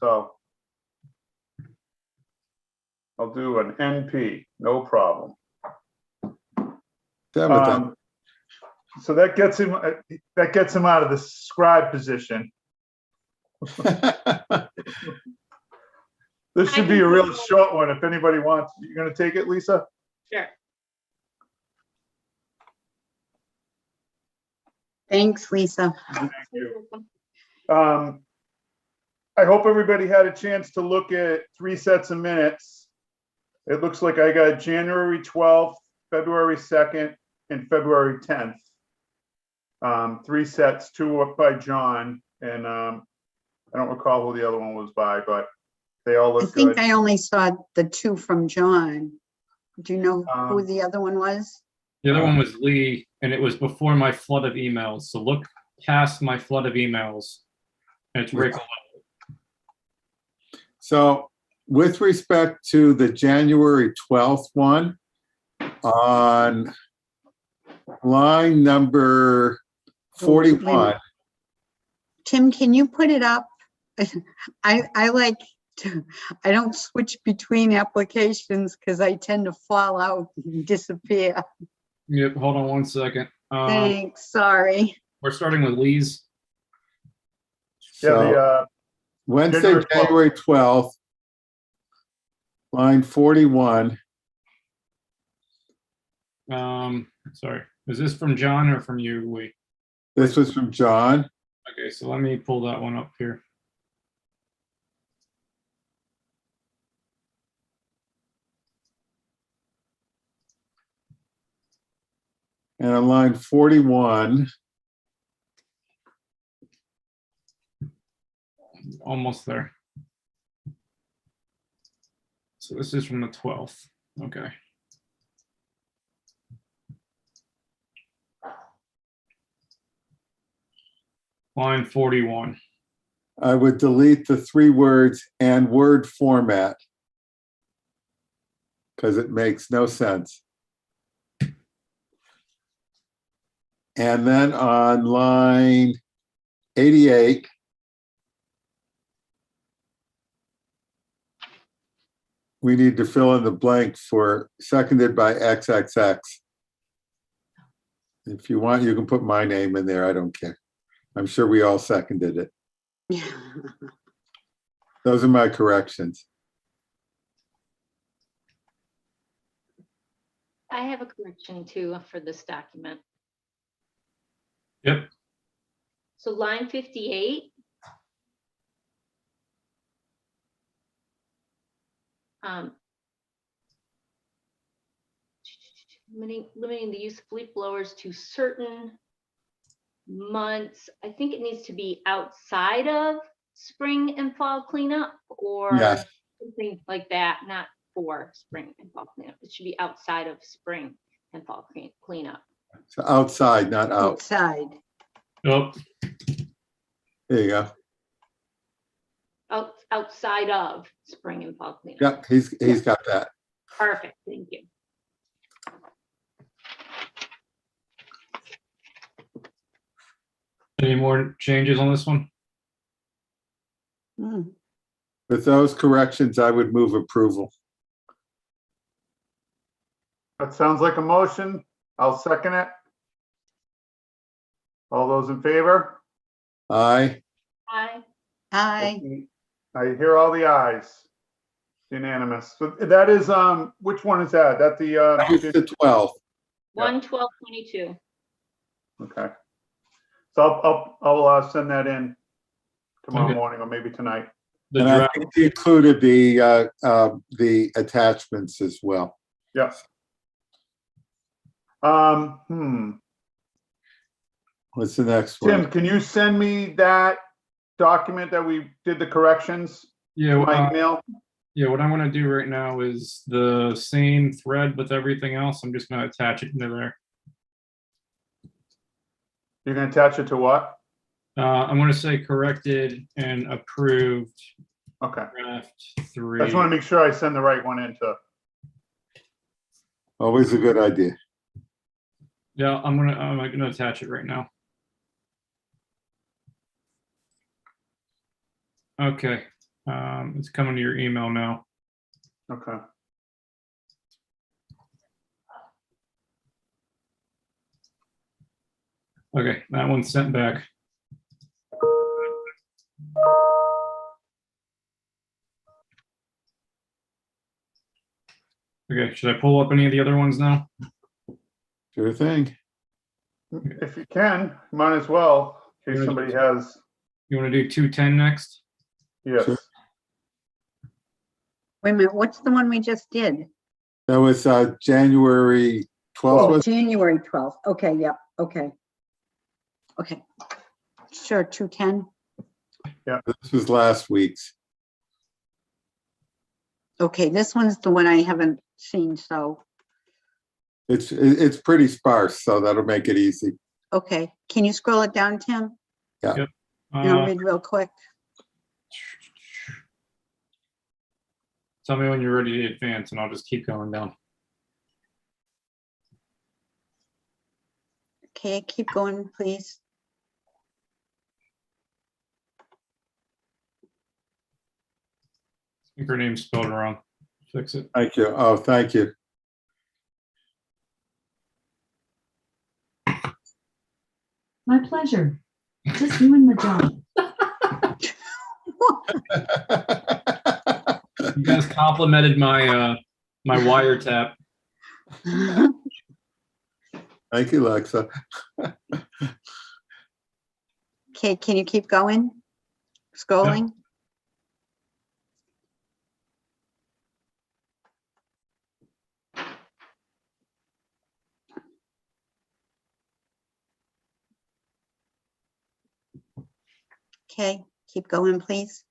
So I'll do an NP, no problem. Done with that. So that gets him out of the scribe position. This should be a real short one if anybody wants. You're going to take it, Lisa? Sure. Thanks, Lisa. Thank you. I hope everybody had a chance to look at 3 sets of minutes. It looks like I got January 12th, February 2nd, and February 10th. 3 sets, 2 up by John, and I don't recall who the other one was by, but they all I look think good. I only saw the 2 from John. Do you know who the other one was? The other one was Lee, and it was before my flood of emails. So look past my flood of emails, and it's right below. So with respect to the January 12th one, on line number 41, Tim, can you put it up? I like to, I don't switch between applications because I tend to fall out and disappear. Yep, hold on one second. Thanks, sorry. We're starting with Lee's. so Wednesday, January 12th, line 41. Sorry, is this from John or from you, Lee? This was from John. Okay, so let me pull that one up here. And on line 41, Almost there. So this is from the 12th. Okay. Line 41. I would delete the 3 words "and word format" because it makes no sense. And then on line 88, we need to fill in the blank for seconded by XXX. If you want, you can put my name in there. I don't care. I'm sure we all seconded it. Those are my corrections. I have a correction too for this document. Yep. So line 58. Limiting the use of leaf blowers to certain months. I think it needs to be outside of spring and fall cleanup or Yes. something like that, not for spring and fall cleanup. It should be outside of spring and fall cleanup. So outside, not out. Outside. Oh, There you go. Outside of spring and fall cleanup. Yep, he's got that. Perfect, thank you. any more changes on this one? Hmm. With those corrections, I would move approval. That sounds like a motion. I'll second it. All those in favor? Aye. Aye. Aye. I hear all the ayes. Unanimous. So that is, which one is that? That the, That was the 12th. 1/12/22. okay. So I'll send that in tomorrow Okay. morning or maybe tonight. The And I draft, think he included the attachments as well. Yes. What's the next one? Tim, can you send me that document that we did the corrections yeah, to my email? yeah, what I'm gonna do right now is the same thread with everything else. I'm just gonna attach it into there. You can attach it to what? I'm gonna say corrected and approved Okay. draft I 3. just want to make sure I send the right one into. Always a good idea. Yeah, I'm gonna attach it right now. Okay, It's coming to your email now. Okay. Okay, that one's sent back. Okay, should I pull up any of the other ones now? Sure thing. If you can, might as well, in case somebody has, You want to do 210 next? yes. Sure. Wait a minute, what's the one we just did? That was January 12th. Oh, Was January 12th. Okay, yep, okay. Okay. Sure, 210. This was last week's. Okay, this one's the one I haven't seen, so, It's pretty sparse, so that'll make it easy. okay. Can you scroll it down, Tim? Yeah. And I'll Uh, read real quick. Tell me when you're ready to advance and I'll just keep going down. Okay, keep going, please. I think her name's spelled wrong. Fix it. Thank you. Oh, thank you. My pleasure. Just doing my job. You guys complimented my my wiretap. Thank you, Lexa. Okay, can you keep going? Scrolling? Okay, keep going, please.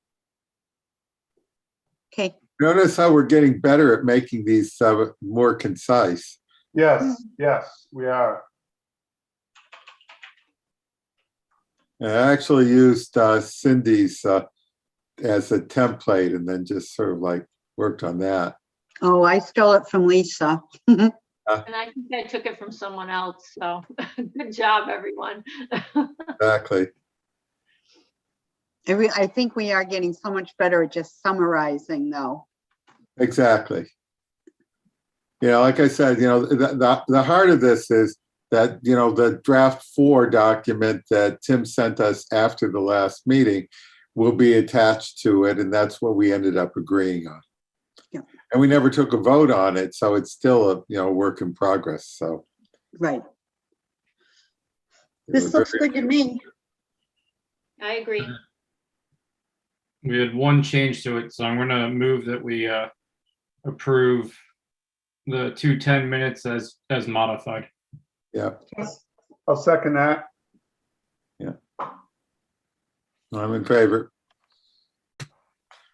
Okay, Notice how we're getting better at making these more concise. Yes, yes, we are. I actually used Cindy's as a template and then just sort of like worked on that. oh, I stole it from Lisa. And I think I took it from someone else, so good job, everyone. Exactly. I think we are getting so much better at just summarizing, though. Exactly. Like I said, the heart of this is that, the draft 4 document that Tim sent us after the last meeting will be attached to it, and that's what we ended up agreeing on. Yeah. And we never took a vote on it, so it's still a work in progress. So Right. it was This looks very- good to me. I agree. We had one change to it, so I'm gonna move that we approve the 210 minutes as modified. Yeah, I'll second that. I'm in favor.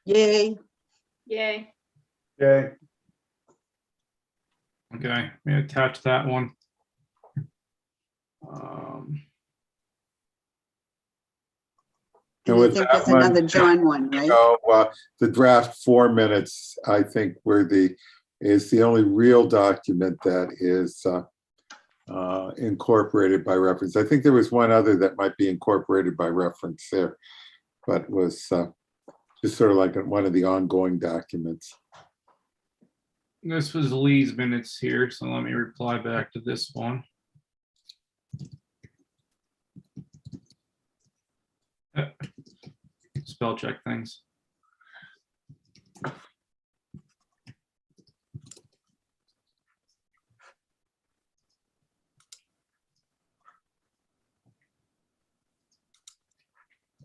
Yay. Yay. Yay. Okay, we attach that one. And And I with think that there's another one, John one, right? The draft 4 minutes, I think, is the only real document that is incorporated by reference. I think there was one other that might be incorporated by reference there, but was just sort of like one of the ongoing documents. This was Lee's minutes here, so let me reply back to this one. Spell check things.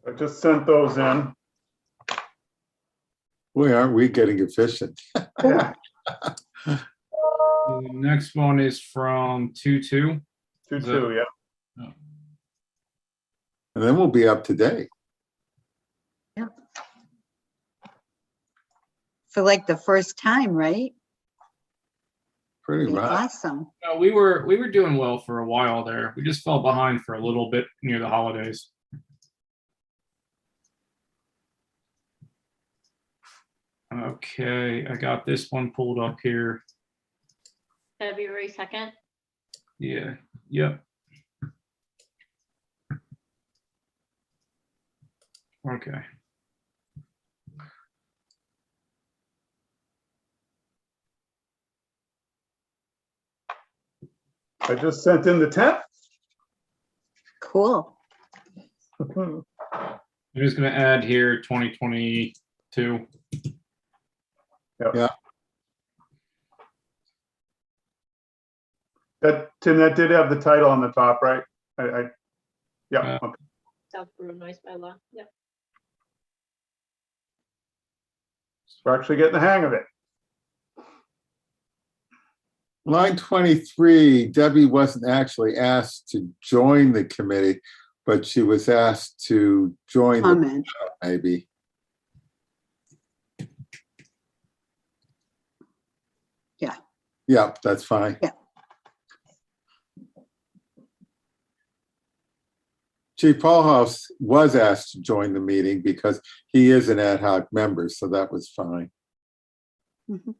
I just sent those in. Boy, aren't we getting efficient? Yeah, The next one is from 2-2. 2-2, yeah. And then we'll be up to date. For like the first time, right? Pretty Be much. awesome. No, we were doing well for a while there. We just fell behind for a little bit near the holidays. Okay, I got this one pulled up here. February 2nd. Yeah, yep. Okay. I just sent in the 10th. Cool. I'm just gonna add here 2022. That, Tim, that did have the title on the top, right? Yeah, okay. South Borough Noise Bylaw. Yep. We're actually getting the hang of it. Line 23, Debbie wasn't actually asked to join the committee, but she was asked to join the Comment. maybe. Yeah. Yep, that's fine. Yeah. Chief Paulhouse was asked to join the meeting because he is an ad hoc member, so that was fine. Mhm.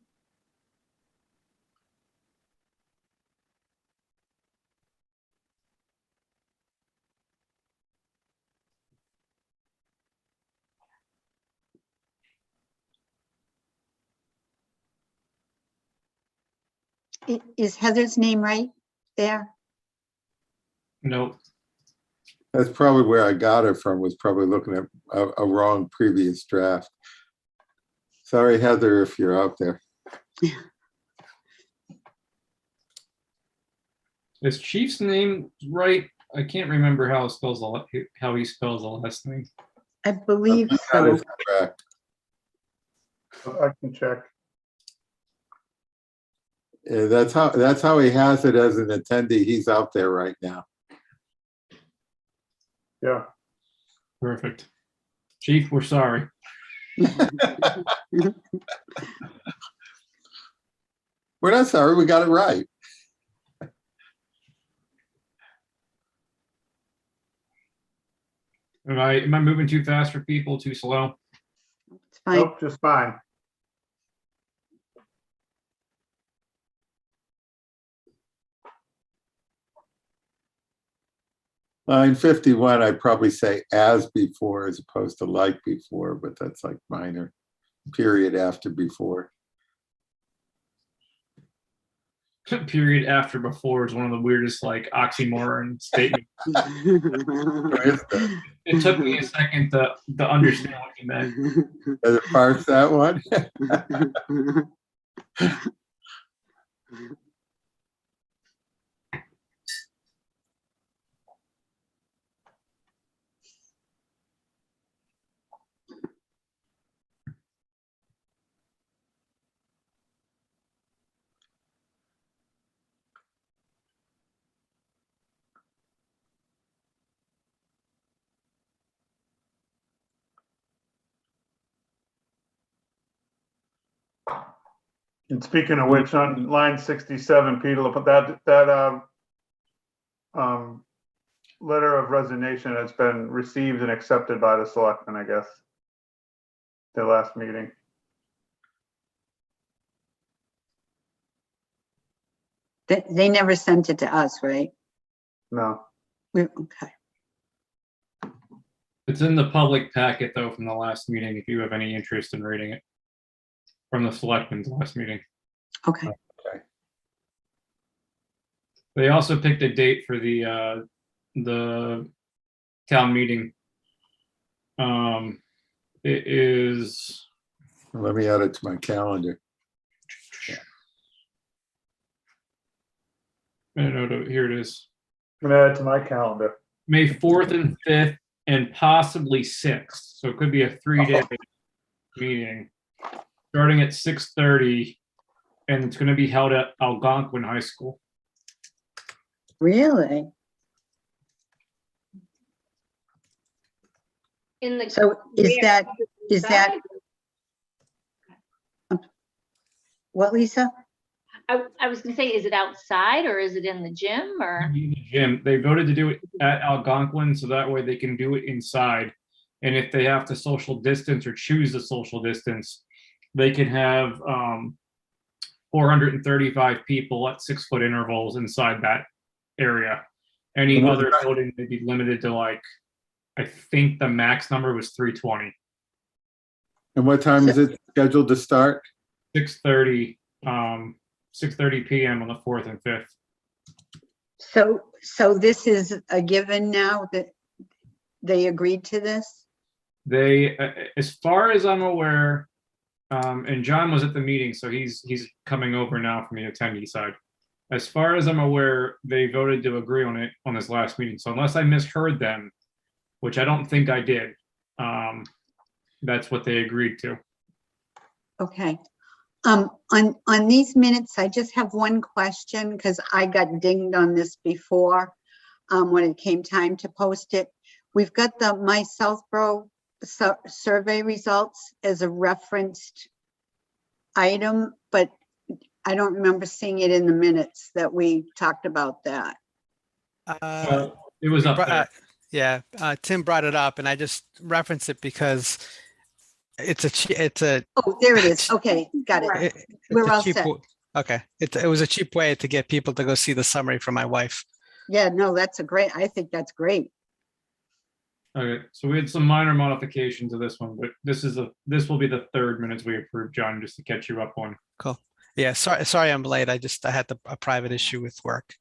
Is Heather's name right there? Nope. That's probably where I got her from, was probably looking at a wrong previous draft. Sorry, Heather, if you're out there. Is Chief's name right? I can't remember how he spells the last name. I believe That so. is correct. I can check. Yeah, that's how he has it as an attendee. He's out there right now. Yeah. Perfect. Chief, we're sorry. We're not sorry, we got it right. Am I moving too fast for people? Too slow? It's fine. Nope, just fine. Line 51, I'd probably say as before as opposed to like before, but that's like minor. Period after before. Period after before is one of the weirdest like oxymoron statements. It took me a second to understand what you meant. Does it parse that one? And speaking of which, on line 67, Peter, put that letter of resignation has been received and accepted by the selectmen, I guess. The last meeting. They never sent it to us, right? No. Okay. It's in the public packet though from the last meeting if you have any interest in reading it. From the selectmen's last meeting. Okay. They also picked a date for the town meeting. It is, Let me add it to my calendar. here it is. I'm gonna add it to my calendar. May 4th and 5th and possibly 6th. So it could be a 3-day meeting starting at 6:30 and it's going to be held at Algonquin High School. Really? In the. So is that what, Lisa? I was gonna say, is it outside or is it in the gym or? In the gym. They voted to do it at Algonquin so that way they can do it inside. And if they have to social distance or choose the social distance, they can have 435 people at 6-foot intervals inside that area. Any other voting may be limited to like, I think the max number was 320. And what time is it scheduled to start? 6:30 p.m. on the 4th and 5th. So this is a given now that they agreed to this? They, as far as I'm aware, and John was at the meeting, so he's coming over now from the attendee side. As far as I'm aware, they voted to agree on it on this last meeting. So unless I misheard them, which I don't think I did, that's what they agreed to. Okay. On these minutes, I just have one question because I got dinged on this before, when it came time to post it. We've got the My Southborough survey results as a referenced item, but I don't remember seeing it in the minutes that we talked about that. It was up there. Yeah, Tim brought it up, and I just referenced it because it's a Oh, there it is. Okay, got it. it's We're a all cheap set. okay. It was a cheap way to get people to go see the summary from my wife. Yeah, no, I think that's great. Okay, so we had some minor modifications to this one, but this will be the third minutes we approved, John, just to catch you up on. Cool. Yeah, sorry I'm late. I had a private issue with work.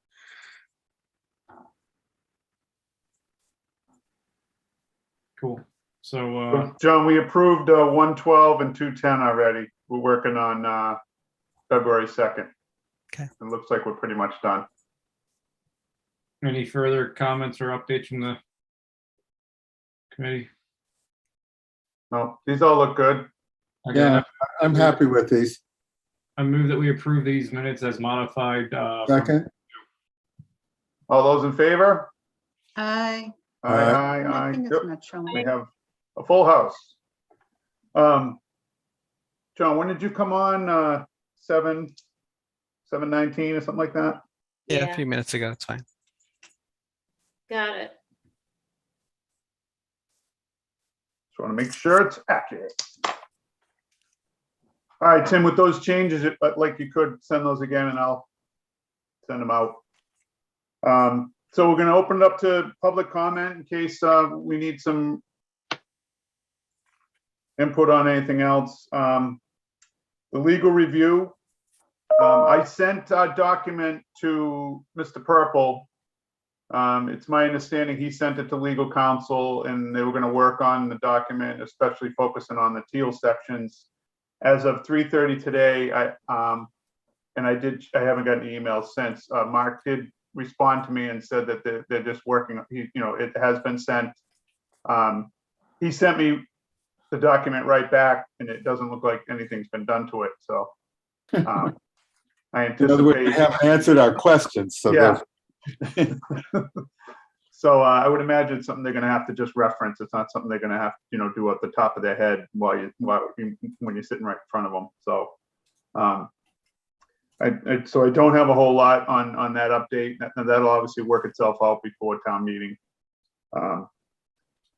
Cool. So, John, we approved 112 and 210 already. We're working on February 2nd. Okay. It looks like we're pretty much done. any further comments or updates from the committee? No, these all look good. Okay, Yeah, I'm happy with these. I move that we approve these minutes as modified. Second, All those in favor? I, Aye. nothing is Yep, not showing. we have a full house. John, when did you come on? 7:19 or something like that? Yeah, Yeah. a few minutes ago. It's fine. Got it. Just want to make sure it's accurate. All right, Tim, with those changes, like you could send those again and I'll send them out. So we're going to open it up to public comment in case we need some input on anything else. The legal review, I sent a document to Mr. Purple. It's my understanding he sent it to legal counsel and they were going to work on the document, especially focusing on the teal sections. As of 3:30 today, I haven't gotten an email since. Mark did respond to me and said that they're just working, it has been sent. He sent me the document right back and it doesn't look like anything's been done to it, so. I in other words, they anticipate, haven't answered our questions, so yeah. they're- So I would imagine it's something they're gonna have to just reference. It's not something they're gonna have, do at the top of their head when you're sitting right in front of them, so. So I don't have a whole lot on that update. That'll obviously work itself out before town meeting.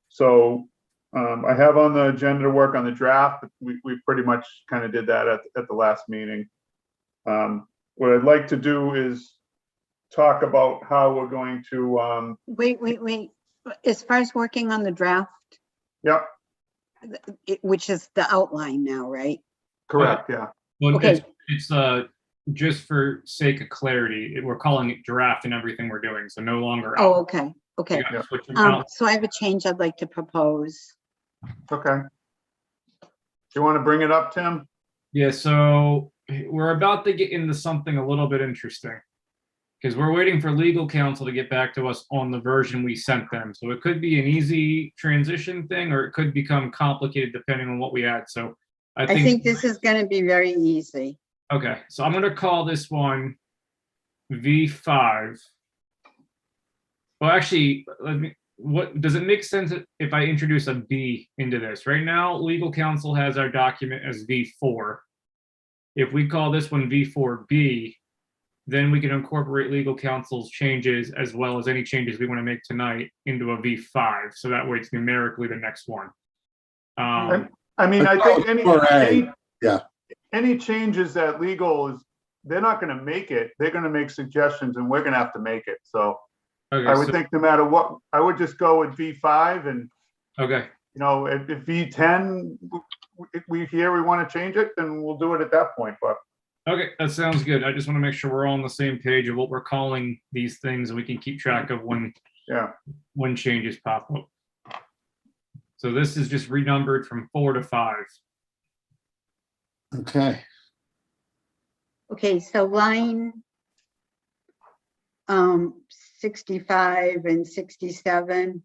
So I have on the agenda to work on the draft. We pretty much kind of did that at the last meeting. What I'd like to do is talk about how we're going to, Wait. As far as working on the draft, yep, which is the outline now, right? correct, yeah. Well, Okay. it's just for sake of clarity, we're calling it draft in everything we're doing, so no longer. Oh, out. okay, We okay. gotta switch them out. So I have a change I'd like to propose. Okay. Do you want to bring it up, Tim? Yeah, so we're about to get into something a little bit interesting. Because we're waiting for legal counsel to get back to us on the version we sent them. So it could be an easy transition thing, or it could become complicated depending on what we add. So I I think, think this is gonna be very easy. okay, so I'm gonna call this one V5. Well, actually, what does it make sense if I introduce a B into this? Right now, legal counsel has our document as V4. If we call this one V4B, then we can incorporate legal counsel's changes as well as any changes we want to make tonight into a V5. So that way it's numerically the next one. I mean, I think Yeah. any changes that legal is, they're not going to make it. They're going to make suggestions and we're going to have to make it. So Okay, I would so- think no matter what, I would just go with V5 and, okay, if V10, we want to change it, then we'll do it at that point. But Okay, that sounds good. I just want to make sure we're all on the same page of what we're calling these things, and we can keep track of Yeah, when changes pop up. So this is just renumbered from 4 to 5. Okay, Okay, so line 65 and 67.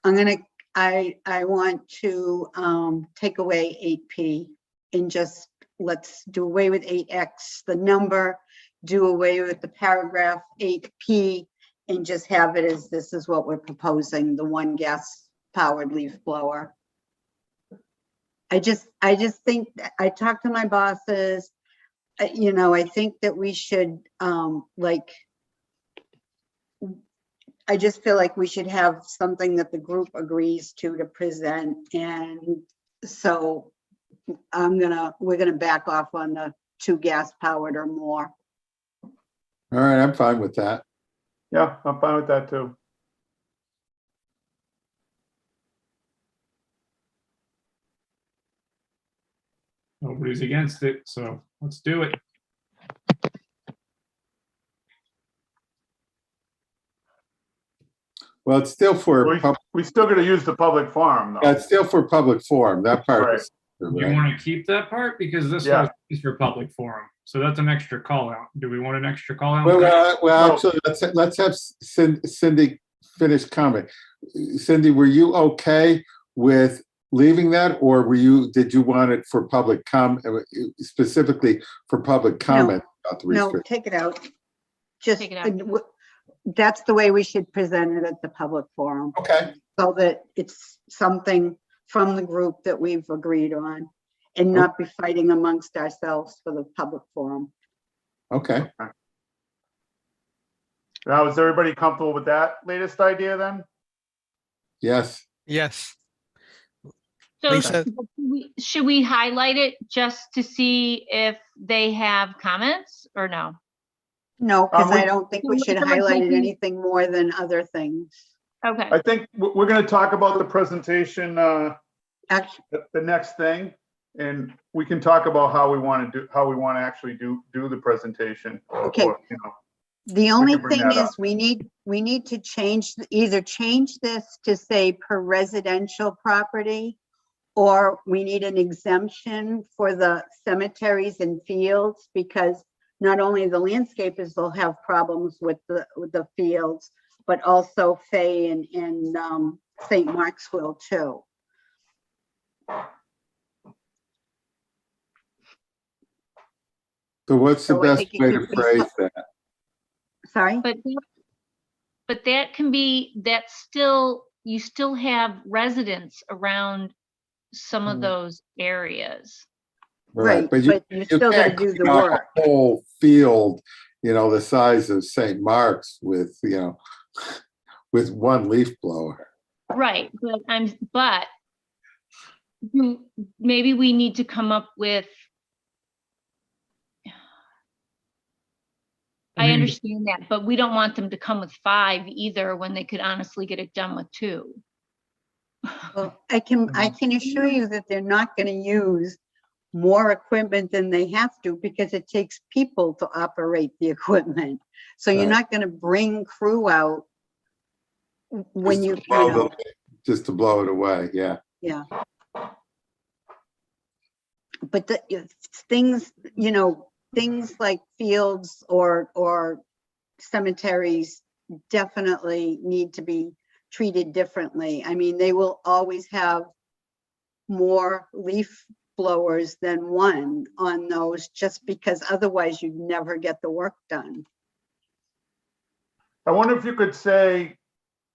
I want to take away 8P and just let's do away with 8X, the number, do away with the paragraph 8P, and just have it as this is what we're proposing, the one gas powered leaf blower. I just think that I talked to my bosses, you know, I think that we should I just feel like we should have something that the group agrees to present. And so we're gonna back off on the 2 gas powered or more. all right, I'm fine with that. yeah, I'm fine with that too. Nobody's against it, so let's do it. Well, it's still for, We still gotta use the public forum though. it's still for public forum, that part. Right. is- You right. want to keep that part because this Yeah. one is for public forum, so that's an extra call out. Do we want an extra call out? Well, No. actually, let's have Cindy finish comment. Cindy, were you okay with leaving that, or did you want it for public specifically for public comment about the No, restriction? take it out. Just, Take it out. that's the way we should present it at the public forum, Okay, so that it's something from the group that we've agreed on and not be fighting amongst ourselves for the public forum. okay. Now, is everybody comfortable with that latest idea then? Yes, Yes. So Lisa? should we highlight it just to see if they have comments or no? No, because we- I don't think we should highlight it anything more than other things. Okay, I think we're gonna talk about the presentation, Actually, the next thing. And we can talk about how we want to actually do the presentation. Okay. Or, you know, the only can bring thing that is up. we need to either change this to say per residential property, or we need an exemption for the cemeteries and fields, because not only the landscapers will have problems with the fields, but also Fay and St. Mark's will too. so what's the So I best think it way could to be phrase that? Sorry? but that can be, you still have residents around some of Mm. those areas. Right, But but you still gotta can't do the clean up work. a whole field, the size of St. Mark's with, with one leaf blower. Right, but maybe we need to come up with, I mean, understand that, but we don't want them to come with 5 either, when they could honestly get it done with 2. Well, I can assure you that they're not gonna use more equipment than they have to, because it takes people to operate the equipment. So you're Right. not gonna bring crew out when Just you to blow know, just to blow it away, yeah. yeah. But things, things like fields or cemeteries definitely need to be treated differently. I mean, they will always have more leaf blowers than one on those, just because otherwise you'd never get the work done. I wonder if you could say,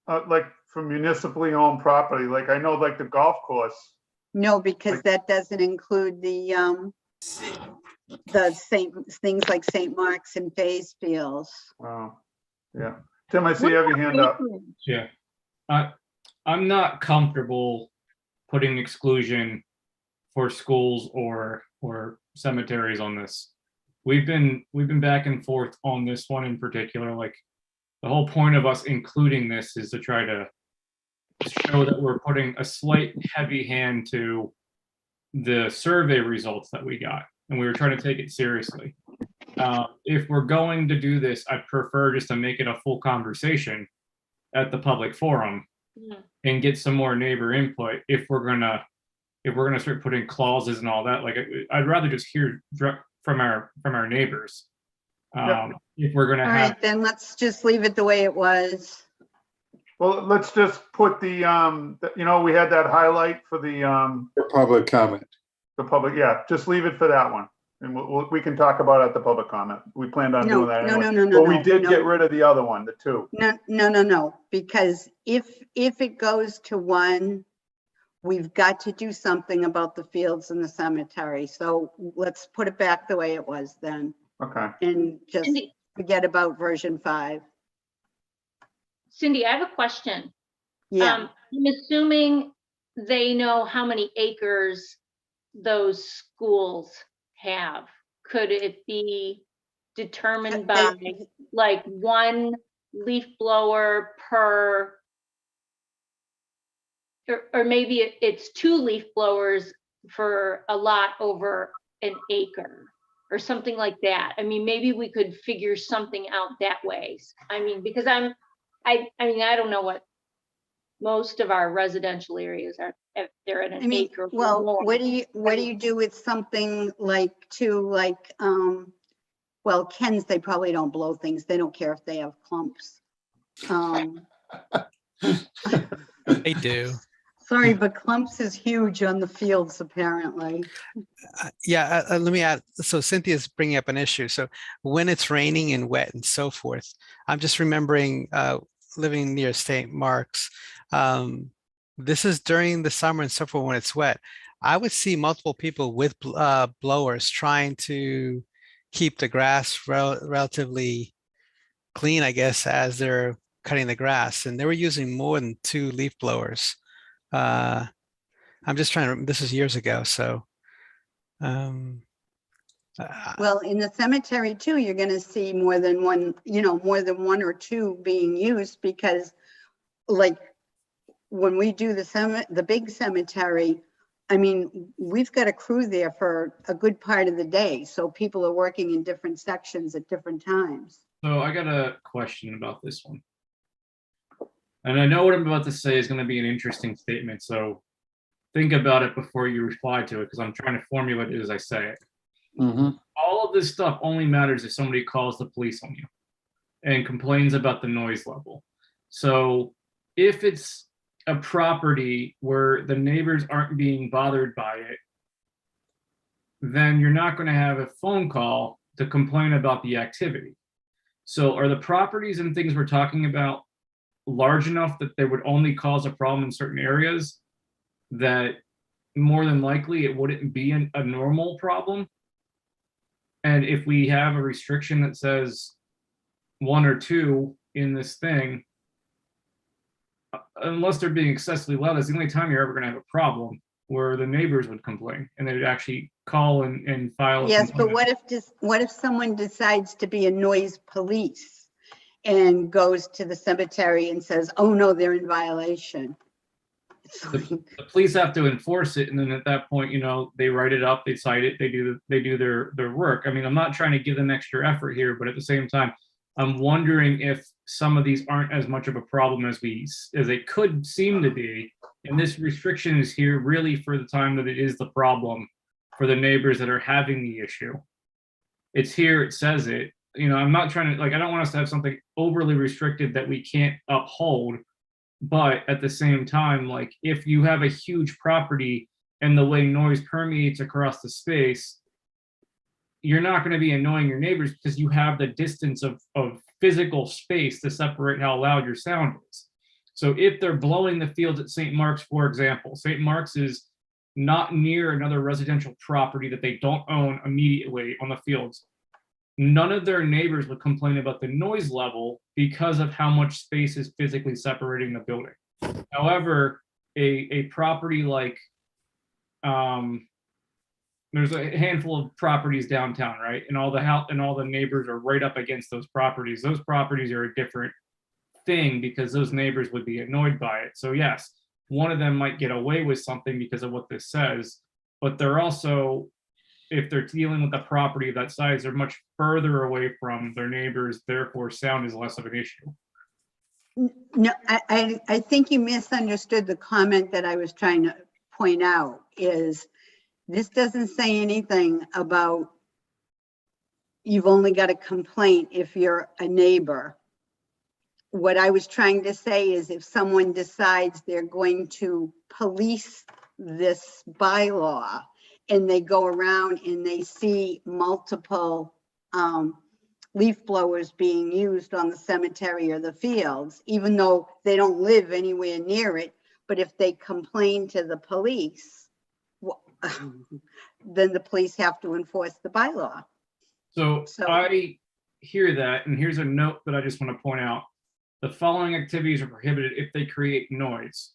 like for municipally owned property, like I know like the golf course. No, because that doesn't include the things like St. Mark's and Faye's fields. Yeah. Tim, I see you have your hand up. Yeah. I'm not comfortable putting exclusion for schools or cemeteries on this. We've been back and forth on this one in particular. Like, the whole point of us including this is to try to show that we're putting a slight heavy hand to the survey results that we got, and we were trying to take it seriously. If we're going to do this, I'd prefer just to make it a full conversation at the public forum Mhm. and get some more neighbor input. If we're gonna start putting clauses and all that, like I'd rather just hear from our neighbors. If we're gonna All have, right, then let's just leave it the way it was. Well, let's just put we had that highlight for For public comment. the public, yeah, just leave it for that one. And we can talk about it at the public comment. We planned on No, doing that no, anyway. no, no, no, But we no, did no. get rid of the other one, the 2. No, because if it goes to 1, we've got to do something about the fields and the cemetery. So let's put it back the way it was then Okay. and just Cindy, forget about version 5. Cindy, I have a question. Yeah, I'm assuming they know how many acres those schools have. Could it be determined by like 1 leaf blower per, or maybe it's 2 leaf blowers for a lot over an acre or something like that? I mean, maybe we could figure something out that way. I mean, because I mean, I don't know what most of our residential areas are, if they're at I an mean, acre or well, more. what do you do with something like well, Ken's, they probably don't blow things. They don't care if they have clumps. They do. Sorry, but clumps is huge on the fields, apparently. Yeah, let me add. So Cynthia's bringing up an issue. So when it's raining and wet and so forth, I'm just remembering living near St. Mark's. This is during the summer and so forth when it's wet. I would see multiple people with blowers trying to keep the grass relatively clean, I guess, as they're cutting the grass. And they were using more than 2 leaf blowers. I'm just trying to, this is years ago, so. Well, in the cemetery too, you're gonna see more than one, more than 1 or 2 being used because like when we do the big cemetery, I mean, we've got a crew there for a good part of the day. So people are working in different sections at different times. so I got a question about this one. And I know what I'm about to say is going to be an interesting statement, so think about it before you reply to it, because I'm trying to formulate it as I say it. Mhm. All of this stuff only matters if somebody calls the police on you and complains about the noise level. So if it's a property where the neighbors aren't being bothered by it, then you're not going to have a phone call to complain about the activity. So are the properties and things we're talking about large enough that they would only cause a problem in certain areas, that more than likely it wouldn't be a normal problem? And if we have a restriction that says 1 or 2 in this thing, unless they're being excessively loud, that's the only time you're ever going to have a problem where the neighbors would complain and they'd actually call and file a Yes, but complaint. what if someone decides to be a noise police and goes to the cemetery and says, oh no, they're in violation? It's like, The police have to enforce it, and then at that point, they write it up, they cite it, they do their work. I mean, I'm not trying to give them extra effort here, but at the same time, I'm wondering if some of these aren't as much of a problem as they could seem to be. And this restriction is here really for the time that it is the problem for the neighbors that are having the issue. It's here, it says it. I'm not trying to, I don't want us to have something overly restricted that we can't uphold. But at the same time, if you have a huge property and the way noise permeates across the space, you're not going to be annoying your neighbors because you have the distance of physical space to separate how loud your sound is. So if they're blowing the fields at St. Mark's, for example, St. Mark's is not near another residential property that they don't own immediately on the fields. None of their neighbors would complain about the noise level because of how much space is physically separating the building. However, a property like, there's a handful of properties downtown, right? And all the neighbors are right up against those properties. Those properties are a different thing because those neighbors would be annoyed by it. So yes, one of them might get away with something because of what this says, but they're also, if they're dealing with a property of that size, they're much further away from their neighbors, therefore sound is less of an issue. No, I think you misunderstood the comment that I was trying to point out is this doesn't say anything about you've only got a complaint if you're a neighbor. What I was trying to say is if someone decides they're going to police this bylaw and they go around and they see multiple leaf blowers being used on the cemetery or the fields, even though they don't live anywhere near it, but if they complain to the police, then the police have to enforce the bylaw. So So- I hear that, and here's a note that I just want to point out. The following activities are prohibited if they create noise.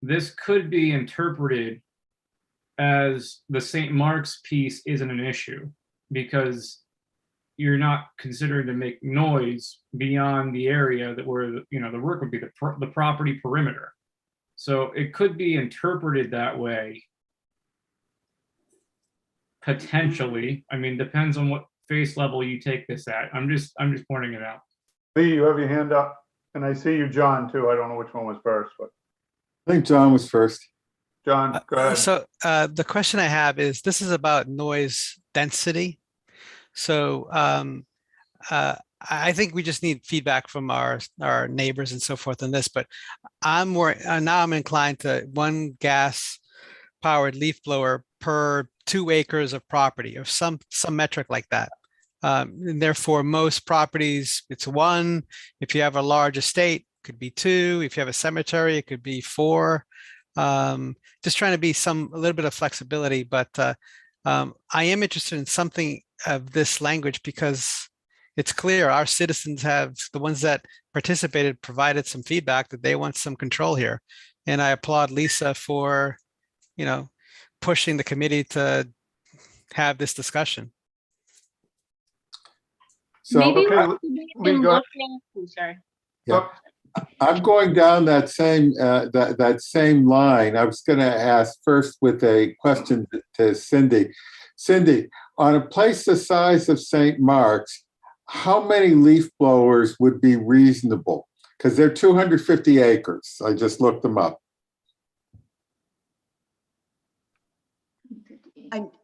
This could be interpreted as the St. Mark's piece isn't an issue because you're not considered to make noise beyond the area that where the work would be the property perimeter. So it could be interpreted that way. Potentially, I mean, depends on what face level you take this at. I'm just pointing it out. Lee, you have your hand up, and I see you, John, too. I don't know which one was first, but I think John was first. John, go ahead. So the question I have is, this is about noise density. So I think we just need feedback from our neighbors and so forth on this, but I'm more, now I'm inclined to 1 gas powered leaf blower per 2 acres of property or some metric like that. And therefore, most properties, it's 1. If you have a large estate, it could be 2. If you have a cemetery, it could be 4. Just trying to be a little bit of flexibility, but I am interested in something of this language because it's clear our citizens have, the ones that participated, provided some feedback that they want some control here. And I applaud Lisa for, pushing the committee to have this discussion. So Maybe okay, we Lee, can go look at, I'm sorry. Yeah. I'm going down that same that same line. I was going to ask first with a question to Cindy. Cindy, on a place the size of St. Mark's, how many leaf blowers would be reasonable? Because they're 250 acres. I just looked them up.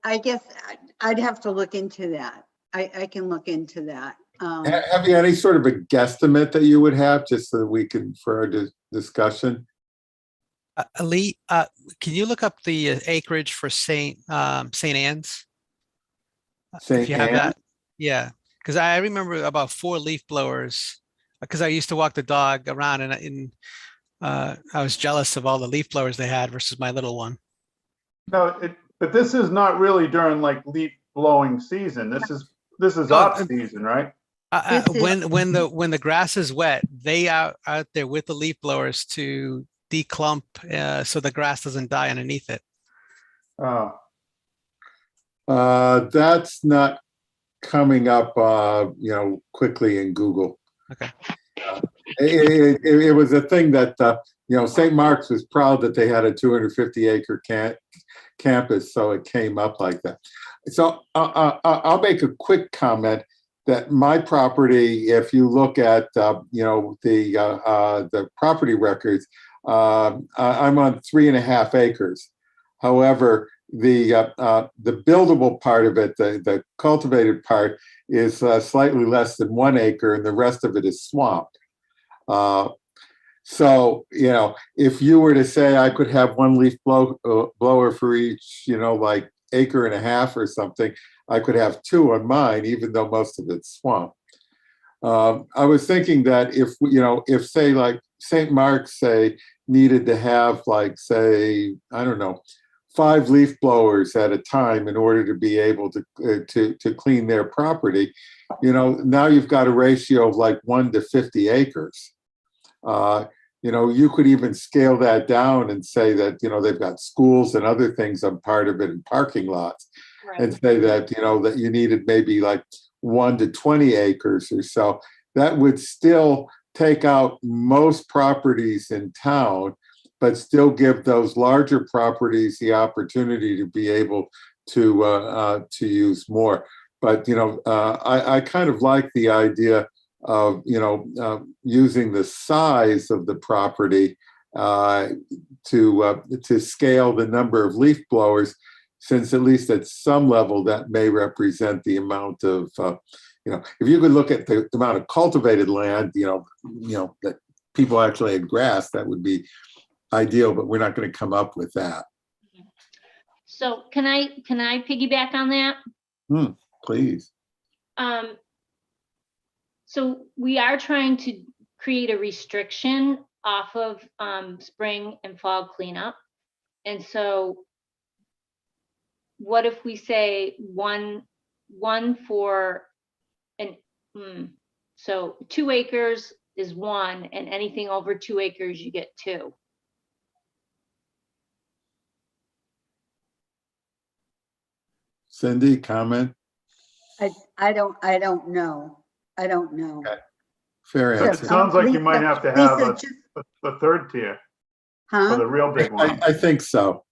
I guess I'd have to look into that. I can look into that. Have you any sort of a guesstimate that you would have, just so that we can, for our discussion? Lee, can you look up the acreage for St. Anne's? St. If you have Anne? that, yeah, because I remember about 4 leaf blowers. Because I used to walk the dog around, and I was jealous of all the leaf blowers they had versus my little one. No, but this is not really during like leaf blowing season. This is off season, right? When the grass is wet, they are out there with the leaf blowers to declump so the grass doesn't die underneath it. Oh, That's not coming up, quickly in Google. Okay. It was a thing that, St. Mark's was proud that they had a 250-acre campus, so it came up like that. So I'll make a quick comment that my property, if you look at, the property records, I'm on 3.5 acres. However, the buildable part of it, the cultivated part, is slightly less than 1 acre, and the rest of it is swamp. So, if you were to say I could have 1 leaf blower for each, like 1.5 acres or something, I could have 2 on mine, even though most of it's swamp. I was thinking that if say like St. Mark's, say, needed to have like, say, I don't know, 5 leaf blowers at a time in order to be able to clean their property, now you've got a ratio of like 1 to 50 acres. You could even scale that down and say that, they've got schools and other things on part of it and parking lots, and say that, that you needed maybe like 1 to 20 acres or so. That would still take out most properties in town but still give those larger properties the opportunity to be able to use more. But, I kind of like the idea of, using the size of the property to scale the number of leaf blowers, since at least at some level that may represent the amount of, if you could look at the amount of cultivated land, that people actually had grass, that would be ideal, but we're not going to come up with that. So can I piggyback on that? Please. So we are trying to create a restriction off of spring and fall cleanup. And so what if we say one for so 2 acres is 1, and anything over 2 acres, you get 2. Cindy, comment? I don't know. I don't know. Okay. Fair It answer. sounds like you might have to have Lisa, just- a third tier for Huh? the real big one. I think so.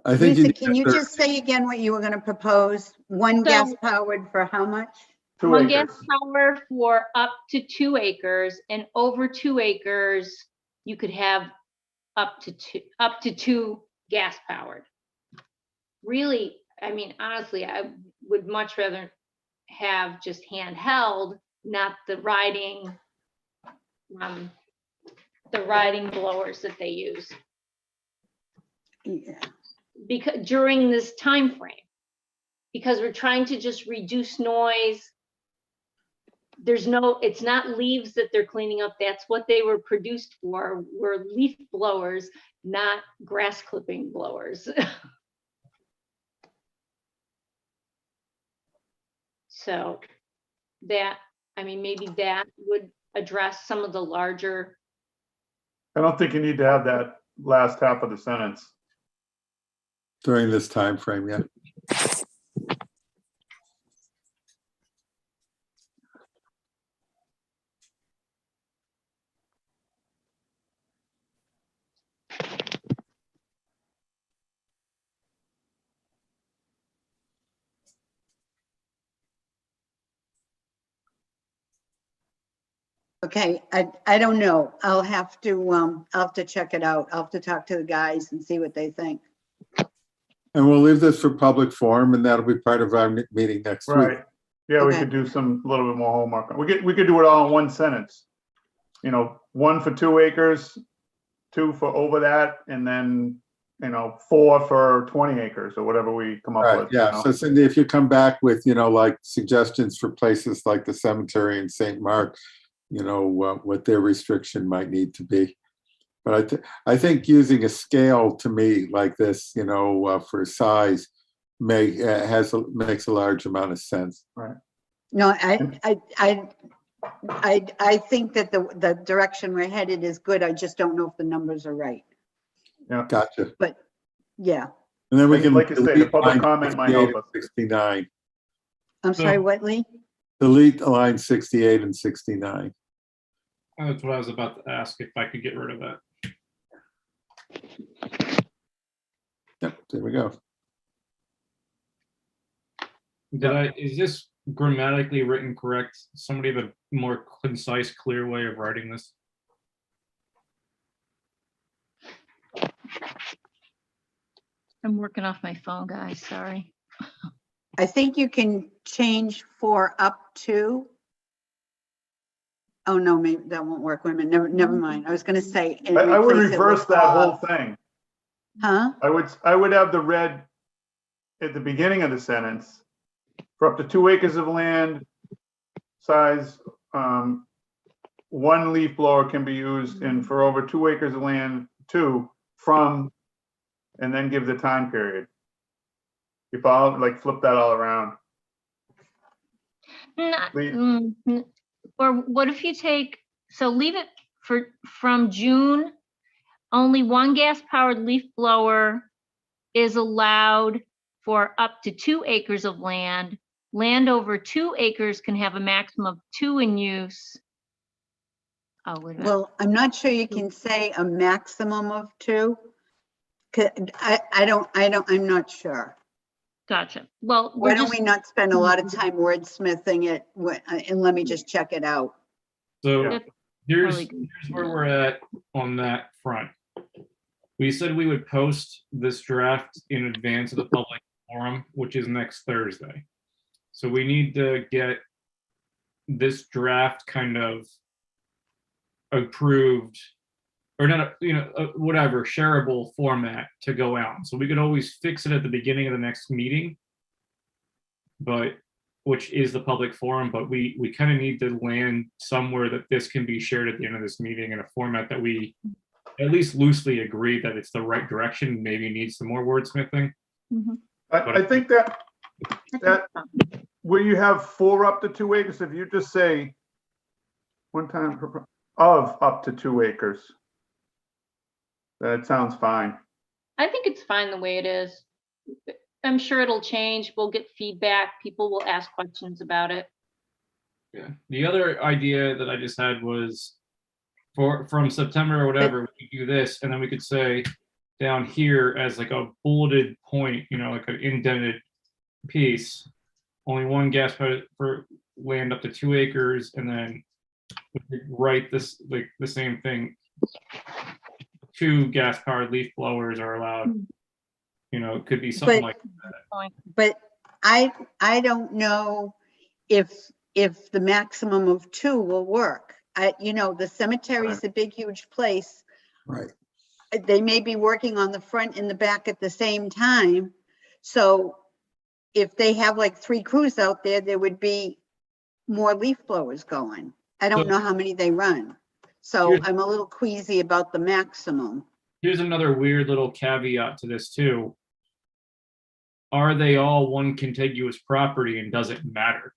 I think Lisa, need can you a third- just say again what you were going to propose? One So- gas powered for how much? 2 1 gas acres. power for up to 2 acres, and over 2 acres, you could have up to two gas powered. Really, I mean, honestly, I would much rather have just handheld, not the riding blowers that they use, Yeah. because during this time frame, because we're trying to just reduce noise. It's not leaves that they're cleaning up. That's what they were produced for, were leaf blowers, not grass clipping blowers. So maybe that would address some of the larger. I don't think you need to have that last half of the sentence. during this time frame, yeah. Okay, I don't know. I'll have to check it out. I'll have to talk to the guys and see what they think. And we'll leave this for public forum, and that'll be part of our meeting next week. Right. Yeah, we Okay. could do a little bit more homework. We could do it all in one sentence. 1 for 2 acres, 2 for over that, and then, 4 for 20 acres or whatever we come up Right, with. yeah. So Cindy, if you come back with, like suggestions for places like the cemetery in St. Mark, what their restriction might need to be. But I think using a scale to me like this, for size makes a large amount of sense. No, I think that the direction we're headed is good. I just don't know if the numbers are right. Gotcha. But yeah, And then we Like- can like you say, the delete public line comment might 68 help us. and 69. I'm sorry, what, Lee? Delete line 68 and 69. That's what I was about to ask, if I could get rid of that. Yep, there we go. Is this grammatically written correct? Somebody have a more concise, clear way of writing this? I'm working off my phone, guys, sorry. I think you can change for up to. Oh, no, maybe that won't work. Wait a minute, never mind. I was gonna say. and I would replace it reverse with that whole of. thing. Huh? I would have the red at the beginning of the sentence. For up to 2 acres of land, size, 1 leaf blower can be used, and for over 2 acres of land, 2 from, and then give the time period. If I'll flip that all around. Or what if you leave it from June, only 1 gas powered leaf blower is allowed for up to 2 acres of land. Land over 2 acres can have a maximum of 2 in use. Oh, wait a minute. Well, I'm not sure you can say a maximum of 2. I'm not sure. Gotcha. Well, Why we're don't just, we not spend a lot of time wordsmithing it and let me just check it out. So Yeah. That's here's, probably good. here's where we're at on that front. We said we would post this draft in advance of the public forum, which is next Thursday. So we need to get this draft kind of approved, or not, whatever, shareable format to go out. So we could always fix it at the beginning of the next meeting, but which is the public forum, but we kind of need to land somewhere that this can be shared at the end of this meeting in a format that we at least loosely agree that it's the right direction, maybe needs some more wordsmithing. I think that where you have 4 up to 2 acres, if you just say one time of up to 2 acres, that sounds fine. I think it's fine the way it is. I'm sure it'll change. We'll get feedback. People will ask questions about it. Yeah. The other idea that I just had was from September or whatever, we could do this, and then we could say down here as like a bulleted point, like an indented piece, only 1 gas per land up to 2 acres, and then we could write this like the same thing. 2 gas-powered leaf blowers are allowed. It could be something like that. But I don't know if the maximum of 2 will work. The cemetery is a big, huge place. Right. They may be working on the front and the back at the same time. So if they have like 3 crews out there, there would be more leaf blowers going. I don't know how many they run. So I'm a little queasy about the maximum. Here's another weird little caveat to this too. Are they all one contiguous property, and does it matter?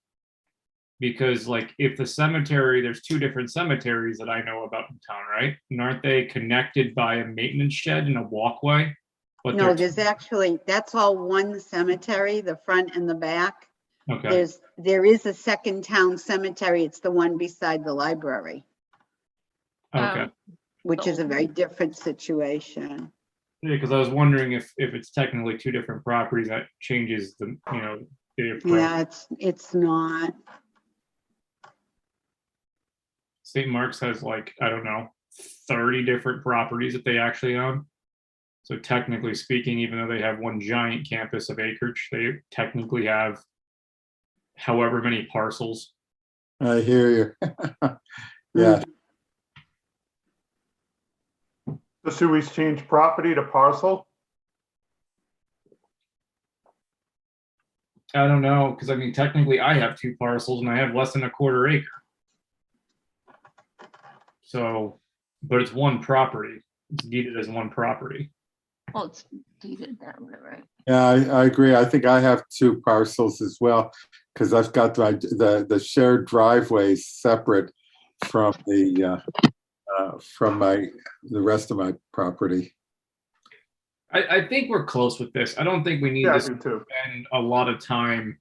Because like if the cemetery, there's 2 different cemeteries that I know about in town, right? And aren't they connected by a maintenance shed and a walkway? But No, that's all one cemetery, the front and the back. okay. There is a second town cemetery. It's the one beside the library, Okay. which is a very different situation. Yeah, because I was wondering if it's technically 2 different properties, that changes the the approach. Yeah, it's not. St. Mark's has like, I don't know, 30 different properties that they actually own. So technically speaking, even though they have one giant campus of acreage, they technically have however many parcels. I hear you. Yeah. So should we change property to parcel? I don't know, because I mean, technically I have 2 parcels and I have less than a quarter acre. So, but it's one property. It's deeded as one property. Well, it's deeded that way, right? Yeah, I agree. I think I have 2 parcels as well, because I've got the shared driveways separate from the rest of my property. I think we're close with this. I don't think we need Yeah, I to do too. spend a lot of time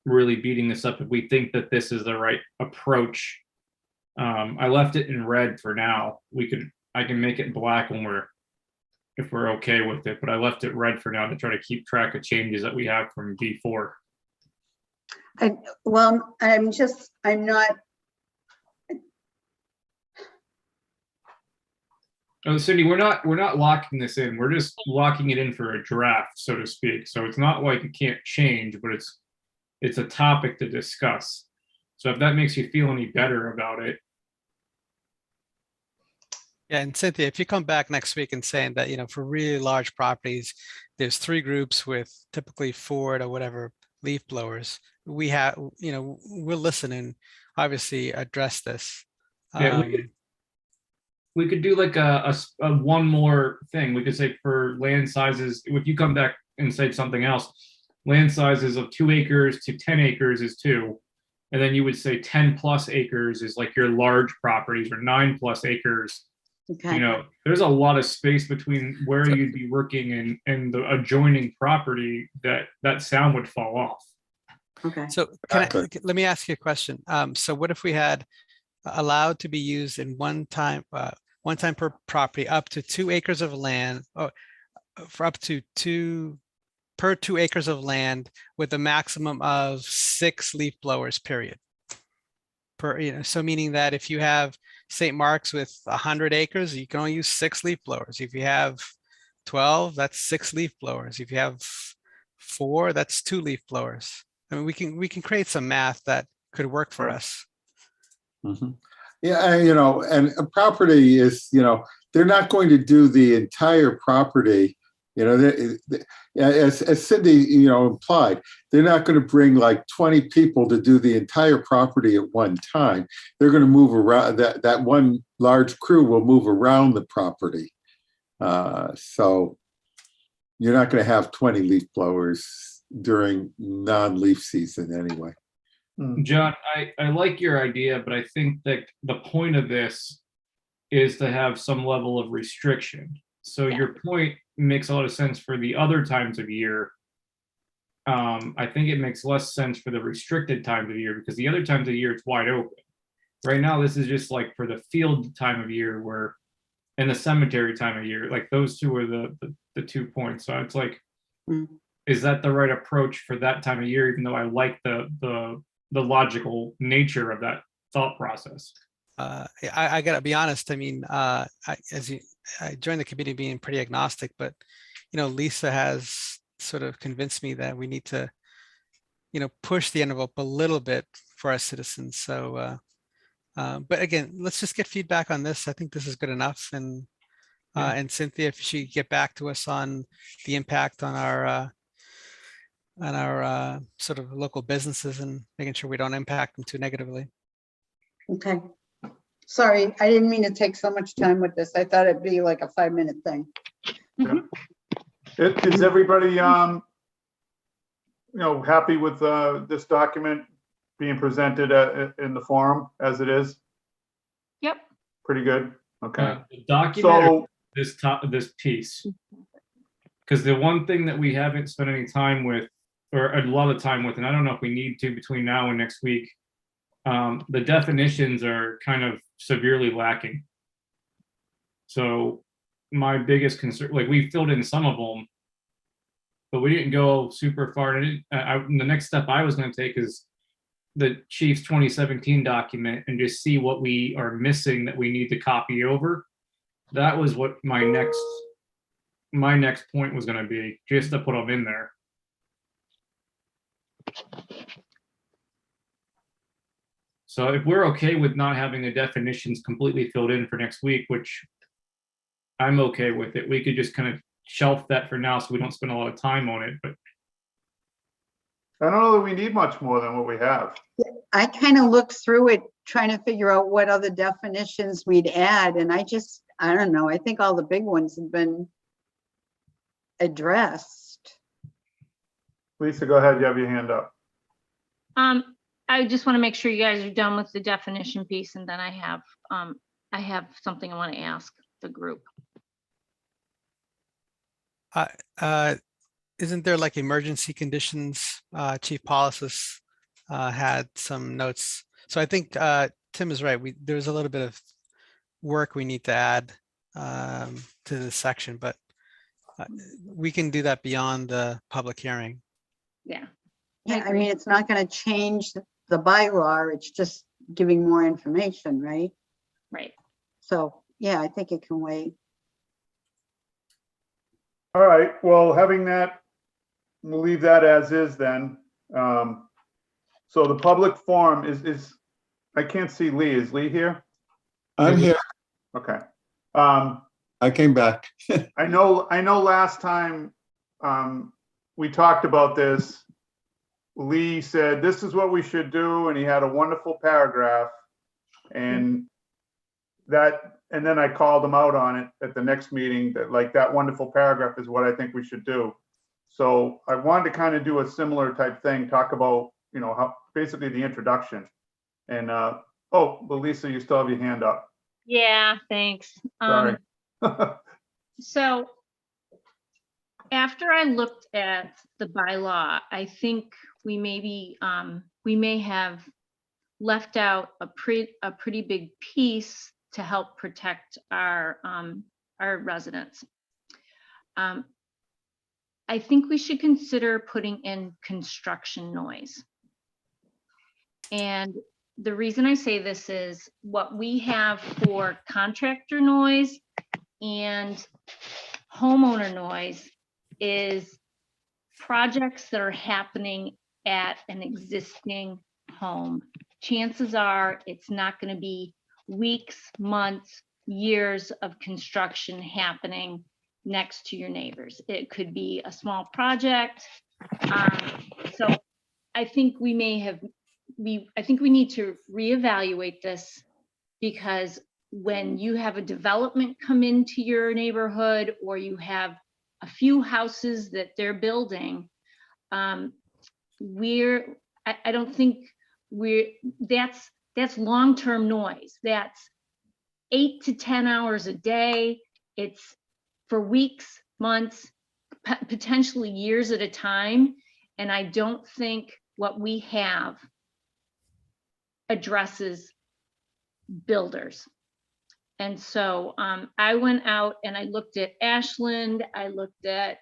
really beating this up if we think that this is the right approach. I left it in red for now. I can make it black if we're okay with it, but I left it red for now to try to keep track of changes that we have from B4. Well, I'm not. Oh, Cindy, we're not locking this in. We're just locking it in for a draft, so to speak. So it's not like it can't change, but it's a topic to discuss. So if that makes you feel any better about it. Yeah, and Cynthia, if you come back next week and saying that, for really large properties, there's 3 groups with typically 4 to whatever leaf blowers, we have, we'll listen and obviously address this. Yeah, we could do like a one more thing. We could say for land sizes, if you come back and say something else, land sizes of 2 acres to 10 acres is 2. And then you would say 10 plus acres is like your large properties, or 9 plus acres. Okay. There's a lot of space between where you'd be working and the adjoining property that sound would fall off. Okay. So let me ask you a question. So what if we had allowed to be used in one time per property up to 2 acres of land, for up to 2 acres of land with a maximum of 6 leaf blowers, period. So meaning that if you have St. Mark's with 100 acres, you can only use 6 leaf blowers. If you have 12, that's 6 leaf blowers. If you have 4, that's 2 leaf blowers. I mean, we can create some math that could work for us. Mhm. Yeah, and a property is, they're not going to do the entire property. As Cindy, implied, they're not going to bring like 20 people to do the entire property at one time. They're going to move around. That one large crew will move around the property. So you're not going to have 20 leaf blowers during non-leaf season anyway. John, I like your idea, but I think that the point of this is to have some level of restriction. So your point makes a lot of sense for the other times of year. I think it makes less sense for the restricted times of year, because the other times of year it's wide open. Right now, this is just like for the field time of year and the cemetery time of year, like those two are the 2 points. So it's like, is that the right approach for that time of year? Even though I like the logical nature of that thought process. I gotta be honest. I mean, I joined the committee being pretty agnostic, but Lisa has sort of convinced me that we need to, push the envelope a little bit for our citizens. So, but again, let's just get feedback on this. I think this is good enough. And and Cynthia, if she get back to us on the impact on our sort of local businesses and making sure we don't impact them too negatively. Okay. Sorry, I didn't mean to take so much time with this. I thought it'd be like a 5-minute thing. Is everybody, happy with this document being presented in the forum as it is? Yep. Pretty good. Okay. The document, So this piece, because the one thing that we haven't spent any time with, or a lot of time with, and I don't know if we need to between now and next week, the definitions are kind of severely lacking. So my biggest concern, like we filled in some of them, but we didn't go super far. And the next step I was going to take is the chief's 2017 document and just see what we are missing that we need to copy over. That was what my next point was going to be, just to put them in there. So if we're okay with not having the definitions completely filled in for next week, which I'm okay with it, we could just kind of shelf that for now so we don't spend a lot of time on it. But I don't know that we need much more than what we have. I kind of looked through it, trying to figure out what other definitions we'd add. And I don't know. I think all the big ones have been addressed. Lisa, go ahead. You have your hand up. I just want to make sure you guys are done with the definition piece, and then I have something I want to ask the group. Isn't there like emergency conditions? Chief Policis had some notes. So I think Tim is right. There's a little bit of work we need to add to this section, but we can do that beyond the public hearing. Yeah. Yeah, I mean, it's not going to change the bylaw. It's just giving more information, right? Right. So, yeah, I think it can wait. All right. Well, having that, we'll leave that as is then. So the public forum is I can't see Lee. Is Lee here? I'm here. Okay. I came back. I know last time we talked about this, Lee said, this is what we should do. And he had a wonderful paragraph, and then I called him out on it at the next meeting that like that wonderful paragraph is what I think we should do. So I wanted to kind of do a similar type thing, talk about, how basically the introduction. And but Lisa, you still have your hand up. Yeah, thanks. Sorry. So after I looked at the bylaw, I think we may have left out a pretty big piece to help protect our residents. I think we should consider putting in construction noise. And the reason I say this is what we have for contractor noise and homeowner noise is projects that are happening at an existing home. Chances are it's not going to be weeks, months, years of construction happening next to your neighbors. It could be a small project. So I think we need to reevaluate this, because when you have a development come into your neighborhood, or you have a few houses that they're building, I don't think that's long-term noise. That's 8 to 10 hours a day. It's for weeks, months, potentially years at a time. And I don't think what we have addresses builders. And so I went out and I looked at Ashland. I looked at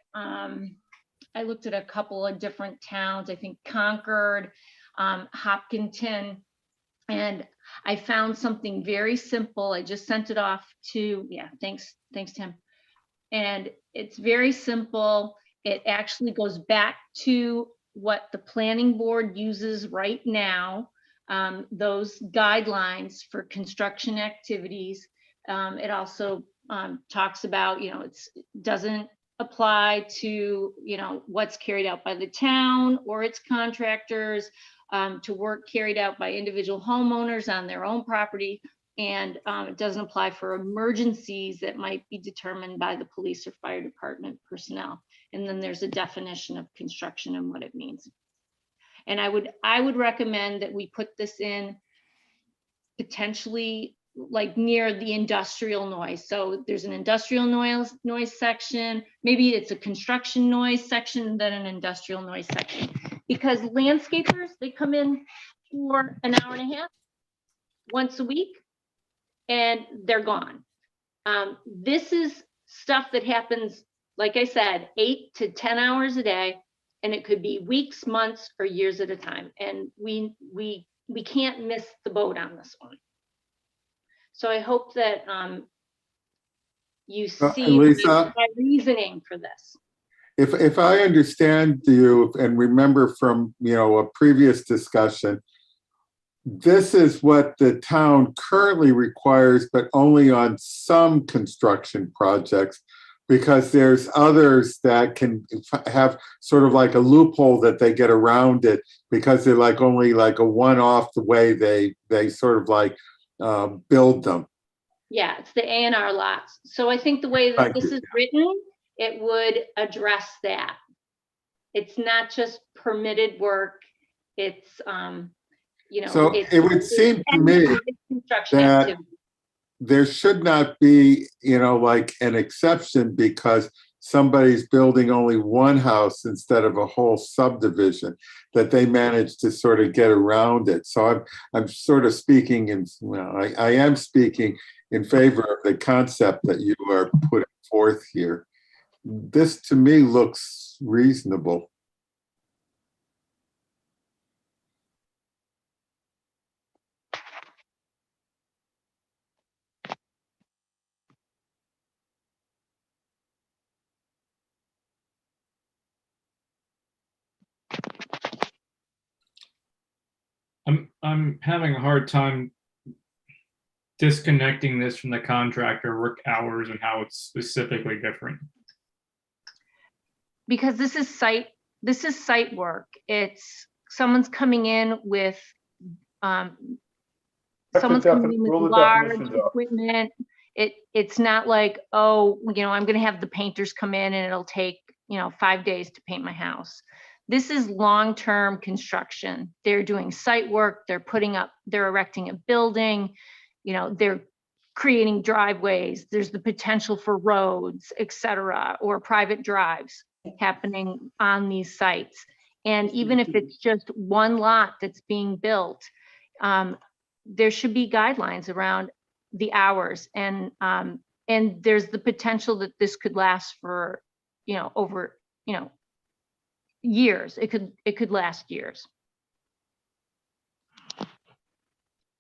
a couple of different towns, I think Concord, Hopkinton, and I found something very simple. I just sent it off to, yeah, thanks, Tim. And it's very simple. It actually goes back to what the planning board uses right now, those guidelines for construction activities. It also talks about, it doesn't apply to, what's carried out by the town or its contractors, to work carried out by individual homeowners on their own property. And it doesn't apply for emergencies that might be determined by the police or fire department personnel. And then there's a definition of construction and what it means. And I would recommend that we put this in potentially like near the industrial noise. So there's an industrial noise section. Maybe it's a construction noise section, then an industrial noise section. Because landscapers, they come in for an hour and a half once a week, and they're gone. This is stuff that happens, like I said, 8 to 10 hours a day, and it could be weeks, months, or years at a time. And we can't miss the boat on this one. So I hope that you see Lisa, my reasoning for this. if I understand you and remember from, a previous discussion, this is what the town currently requires, but only on some construction projects, because there's others that can have sort of like a loophole that they get around it, because they're like only like a one-off the way they sort of like build them. Yeah, it's the A&R lots. So I think the way that this is written, it would address that. It's not just permitted work. It's, So it would seem to me that there should not be, like an exception because somebody's building only one house instead of a whole subdivision, that they managed to sort of get around it. So I'm sort of speaking I am speaking in favor of the concept that you are putting forth here. This to me looks reasonable. I'm having a hard time disconnecting this from the contractor work hours and how it's specifically different. Because this is site work. It's someone's coming in with large equipment. It's not like, oh, I'm going to have the painters come in and it'll take 5 days to paint my house. This is long-term construction. They're doing site work. They're erecting a building. They're creating driveways. There's the potential for roads, etc., or private drives happening on these sites. And even if it's just one lot that's being built, there should be guidelines around the hours, and there's the potential that this could last for, over, years. It could last years.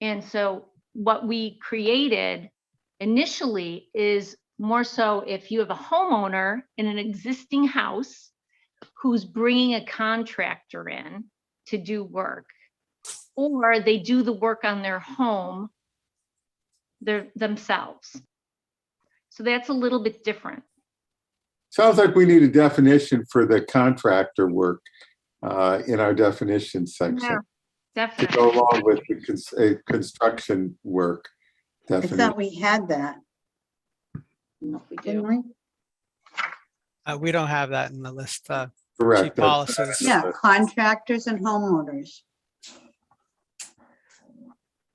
And so what we created initially is more so if you have a homeowner in an existing house who's bringing a contractor in to do work, or they do the work on their home themselves. So that's a little bit different. Sounds like we need a definition for the contractor work in our definition section. To Definitely. go along with the construction work I definition. thought we had that. Didn't we? We don't have that in the list. Correct. Chief policies. Yeah, contractors and homeowners.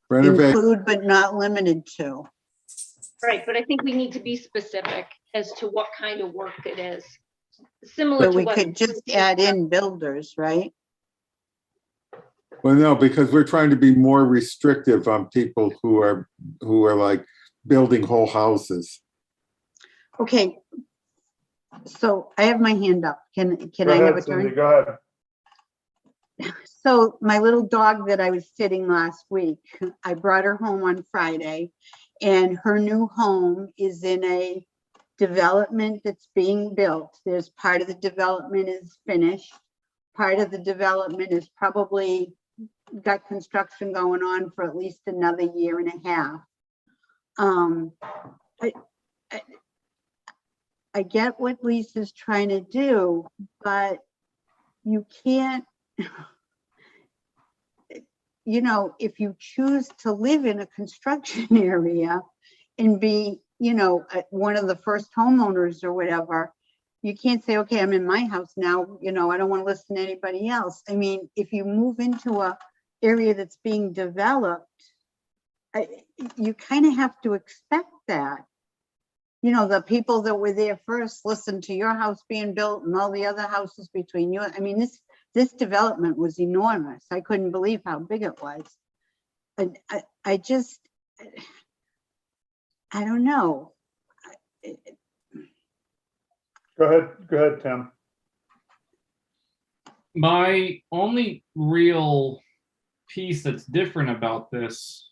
Renovate, Include but not limited to. Right, but I think we need to be specific as to what kind of work it is. Similar But to we what. could just add in builders, right? well, no, because we're trying to be more restrictive on people who are like building whole houses. Okay. So I have my hand up. Can Go I have ahead, a Cindy, turn? go ahead. So my little dog that I was sitting last week, I brought her home on Friday, and her new home is in a development that's being built. There's part of the development is finished. Part of the development is probably got construction going on for at least another year and a half. I get what Lisa's trying to do, but you can't, if you choose to live in a construction area and be, one of the first homeowners or whatever, you can't say, okay, I'm in my house now, I don't want to listen to anybody else. I mean, if you move into a area that's being developed, you kind of have to expect that. The people that were there first listened to your house being built and all the other houses between you. I mean, this development was enormous. I couldn't believe how big it was. And I don't know. Go ahead, Tim. My only real piece that's different about this,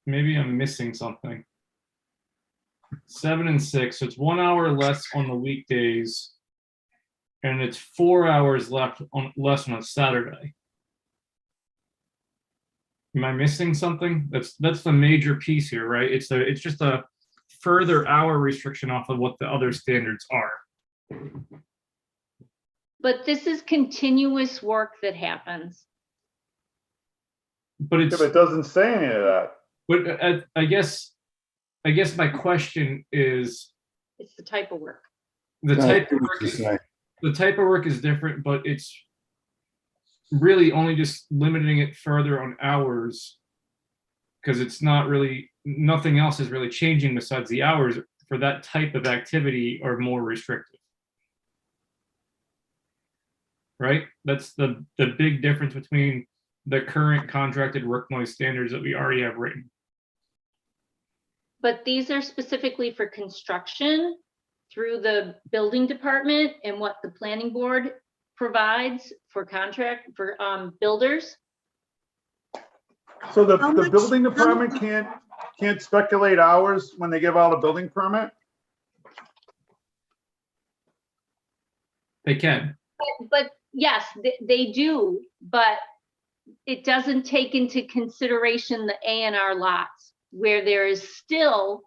maybe I'm missing something. 7 and 6, so it's 1 hour less on the weekdays, and it's 4 hours less on a Saturday. Am I missing something? That's the major piece here, right? It's just a further hour restriction off of what the other standards are. But this is continuous work that happens. But Yeah, it's but it doesn't say any of that. but I guess my question is It's the type of work. the No, type I of see what work you're is, saying. the type of work is different, but it's really only just limiting it further on hours, because it's not really, nothing else is really changing besides the hours for that type of activity are more restrictive. Right? That's the big difference between the current contracted work noise standards that we already have written. But these are specifically for construction through the building department and what the planning board provides for contract for builders. So the How much- building department can't speculate hours when they give out a building permit? They can. But yes, they do, but it doesn't take into consideration the A&R lots where there is still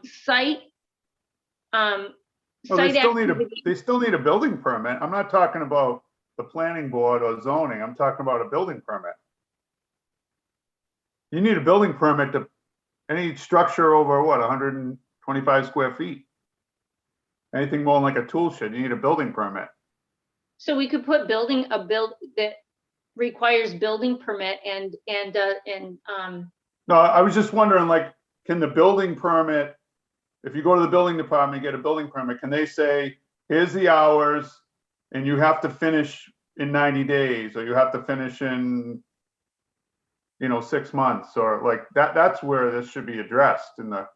site Well, they activity. still need a building permit. I'm not talking about the planning board or zoning. I'm talking about a building permit. You need a building permit to any structure over what, 125 square feet? Anything more like a tool shed, you need a building permit. So we could put that requires building permit and No, I was just wondering, like, can the building permit, if you go to the building department, get a building permit, can they say, here's the hours and you have to finish in 90 days, or you have to finish in 6 months or like that. That's where this should be addressed in the,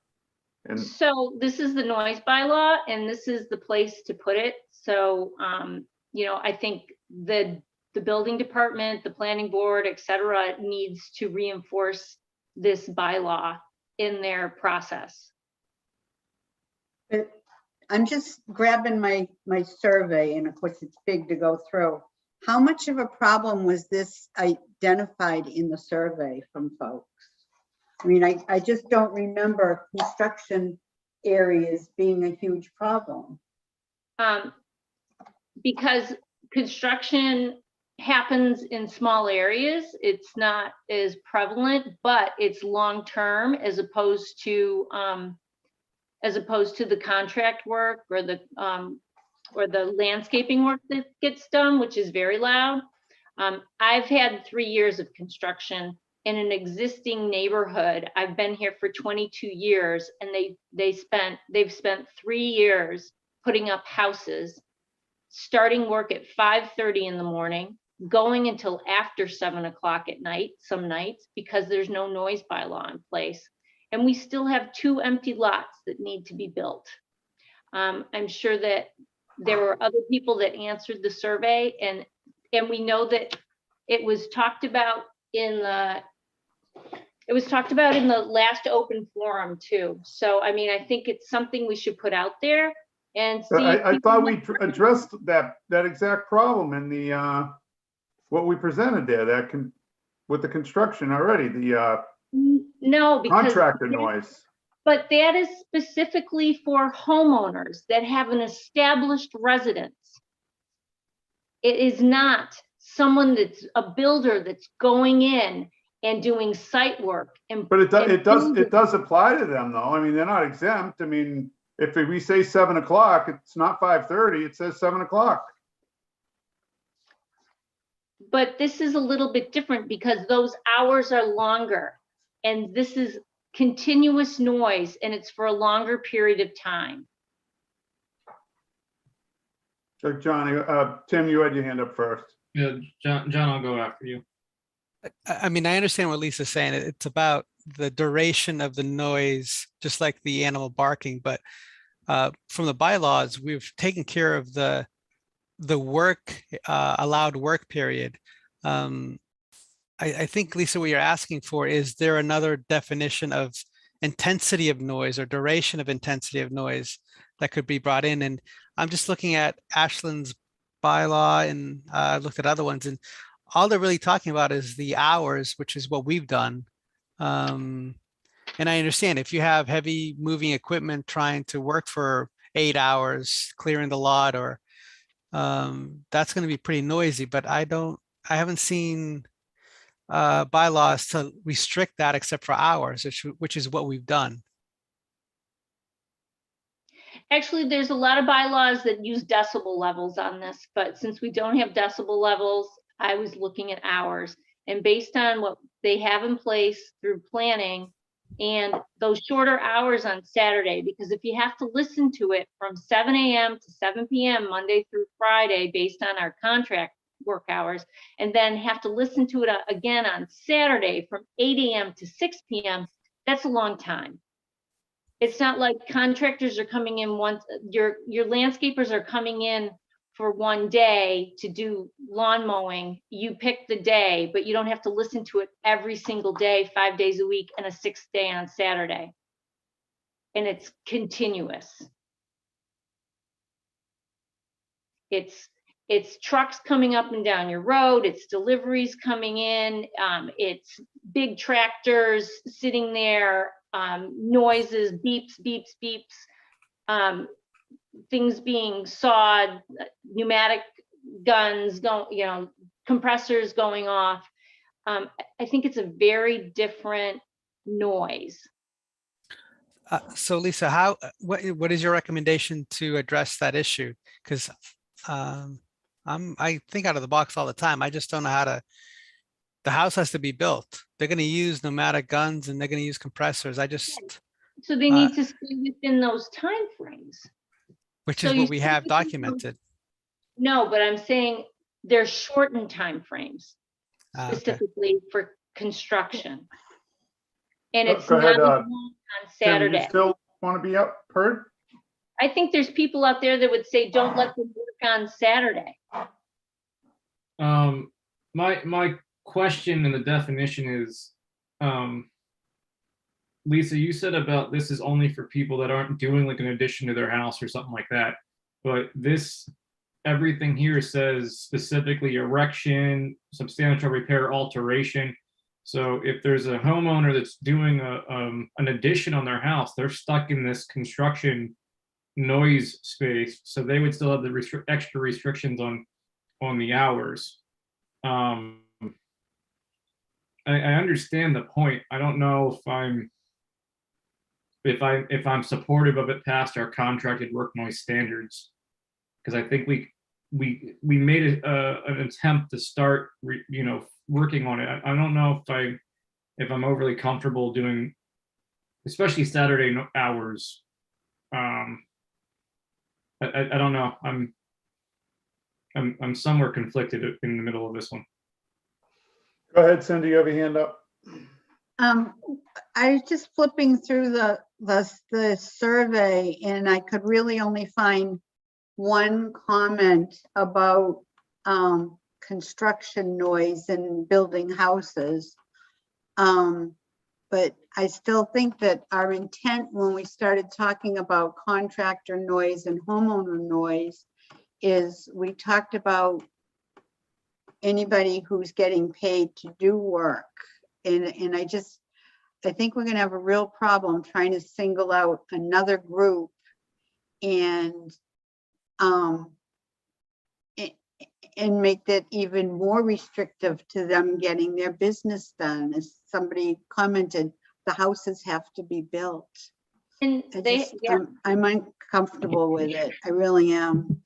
So this is the noise bylaw, and this is the place to put it. So, I think the building department, the planning board, et cetera, needs to reinforce this bylaw in their process. But I'm just grabbing my survey, and of course it's big to go through. How much of a problem was this identified in the survey from folks? I mean, I just don't remember construction areas being a huge problem. Because construction happens in small areas, it's not as prevalent, but it's long-term as opposed to the contract work or the landscaping work that gets done, which is very loud. I've had 3 years of construction in an existing neighborhood. I've been here for 22 years, and they've spent 3 years putting up houses, starting work at 5:30 in the morning, going until after 7 o'clock at night, some nights, because there's no noise bylaw in place. And we still have 2 empty lots that need to be built. I'm sure that there were other people that answered the survey, and we know that it was talked about in the last open forum too. So, I mean, I think it's something we should put out there and see. I thought we addressed that exact problem in the, what we presented there, with the construction already, the No, because contractor noise. but that is specifically for homeowners that have an established residence. It is not someone that's a builder that's going in and doing site work. But it does apply to them though. I mean, they're not exempt. I mean, if we say 7 o'clock, it's not 5:30, it says 7 o'clock. But this is a little bit different because those hours are longer, and this is continuous noise, and it's for a longer period of time. So Johnny, Tim, you had your hand up first. Yeah, John, I'll go after you. I mean, I understand what Lisa's saying. It's about the duration of the noise, just like the animal barking. But from the bylaws, we've taken care of the work, allowed work period. I think, Lisa, what you're asking for, is there another definition of intensity of noise or duration of intensity of noise that could be brought in? And I'm just looking at Ashland's bylaw, and I looked at other ones, and all they're really talking about is the hours, which is what we've done. And I understand if you have heavy moving equipment trying to work for 8 hours, clearing the lot, or that's going to be pretty noisy, but I haven't seen bylaws to restrict that except for hours, which is what we've done. Actually, there's a lot of bylaws that use decibel levels on this, but since we don't have decibel levels, I was looking at hours. And based on what they have in place through planning and those shorter hours on Saturday, because if you have to listen to it from 7 a.m. to 7 p.m. Monday through Friday, based on our contract work hours, and then have to listen to it again on Saturday from 8 a.m. to 6 p.m., that's a long time. It's not like contractors are coming in once, your landscapers are coming in for one day to do lawn mowing. You pick the day, but you don't have to listen to it every single day, 5 days a week, and a 6th day on Saturday. And it's continuous. It's trucks coming up and down your road. It's deliveries coming in. It's big tractors sitting there, noises, beeps, beeps, beeps, things being sawed, pneumatic guns, compressors going off. I think it's a very different noise. So Lisa, what is your recommendation to address that issue? Because I think out of the box all the time. I just don't know the house has to be built. They're going to use pneumatic guns and they're going to use compressors. So they need to stay within those time frames. Which is what we have documented. No, but I'm saying they're shortened time frames, specifically for construction. And Go- it's go ahead, not on Tim, you Saturday. still want to be up, heard? I think there's people out there that would say, don't let them work on Saturday. My question in the definition is, Lisa, you said about this is only for people that aren't doing like an addition to their house or something like that. But this, everything here says specifically erection, substantial repair, alteration. So if there's a homeowner that's doing an addition on their house, they're stuck in this construction noise space. So they would still have the extra restrictions on the hours. I understand the point. I don't know if I'm supportive of it past our contracted work noise standards, because I think we made an attempt to start working on it. I don't know if I'm overly comfortable doing, especially Saturday hours. I don't know. I'm somewhere conflicted in the middle of this one. Go ahead, Cindy, you have a hand up. I was just flipping through the survey, and I could really only find one comment about construction noise in building houses. But I still think that our intent when we started talking about contractor noise and homeowner noise is we talked about anybody who's getting paid to do work. And I think we're gonna have a real problem trying to single out another group and make that even more restrictive to them getting their business done. As somebody commented, the houses have to be built. And I'm uncomfortable with it. I really am.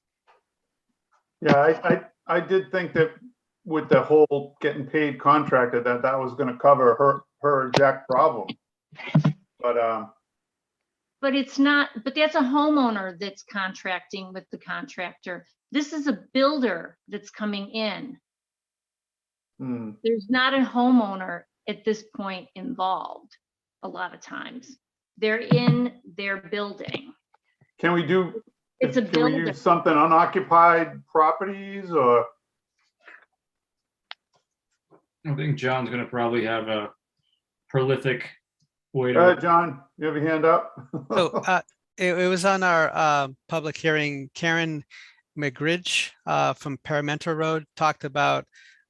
Yeah, I did think that with the whole getting paid contractor, that was gonna cover her exact problem. But it's not, but that's a homeowner that's contracting with the contractor. This is a builder that's coming in. There's not a homeowner at this point involved a lot of times. They're in their building. can we do, It's a can we builder. use something unoccupied properties or? I think John's going to probably have a prolific way Go ahead, to. John, you have a hand up? So it was on our public hearing. Karen McGridge from Parramenter Road talked about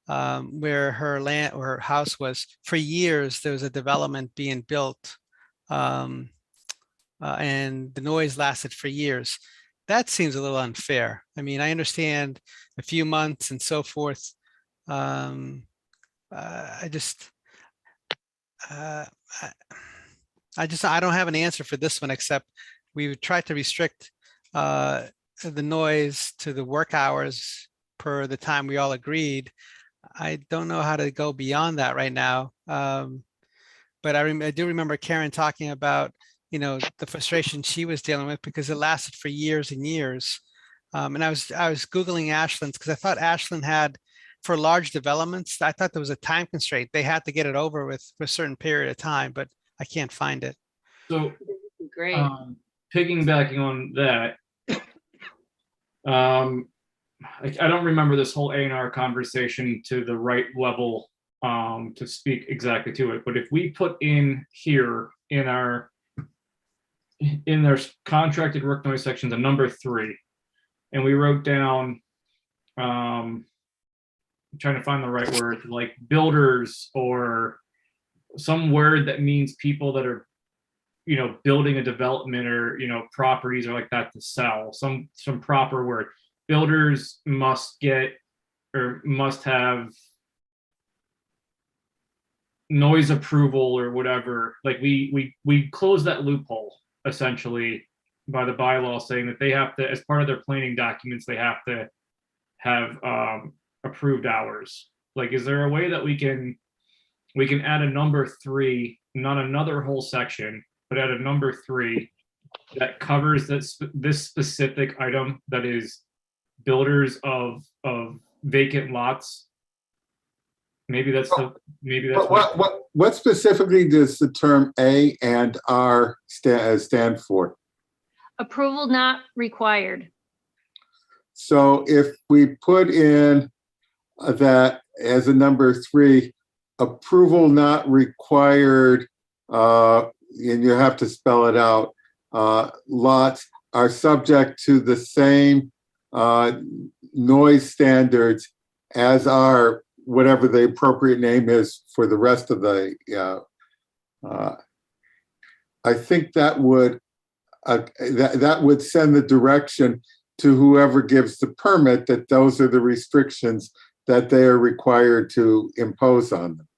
where her land or her house was. For years, there was a development being built, and the noise lasted for years. That seems a little unfair. I mean, I understand a few months and so forth. I don't have an answer for this one, except we tried to restrict the noise to the work hours per the time we all agreed. I don't know how to go beyond that right now. But I do remember Karen talking about, the frustration she was dealing with because it lasted for years and years. And I was Googling Ashland's because I thought Ashland had, for large developments, I thought there was a time constraint. They had to get it over with for a certain period of time, but I can't find it. So Great. piggybacking on that, I don't remember this whole A&R conversation to the right level to speak exactly to it. But if we put in here in their contracted work noise sections, a number 3, and we wrote down, I'm trying to find the right word, like builders or some word that means people that are, building a development or, properties or like that to sell, some proper word. Builders must get or must have noise approval or whatever. Like we close that loophole essentially by the bylaw, saying that they have to, as part of their planning documents, they have to have approved hours. Like, is there a way that we can add a number 3, not another whole section, but add a number 3 that covers this specific item, that is builders of vacant lots? Maybe that's But what specifically does the term A and R stand for? Approval not required. So if we put in that as a number 3, approval not required, and you have to spell it out, lots are subject to the same noise standards as are whatever the appropriate name is for the rest of the, I think that would that would send the direction to whoever gives the permit that those are the restrictions that they are required to impose on them.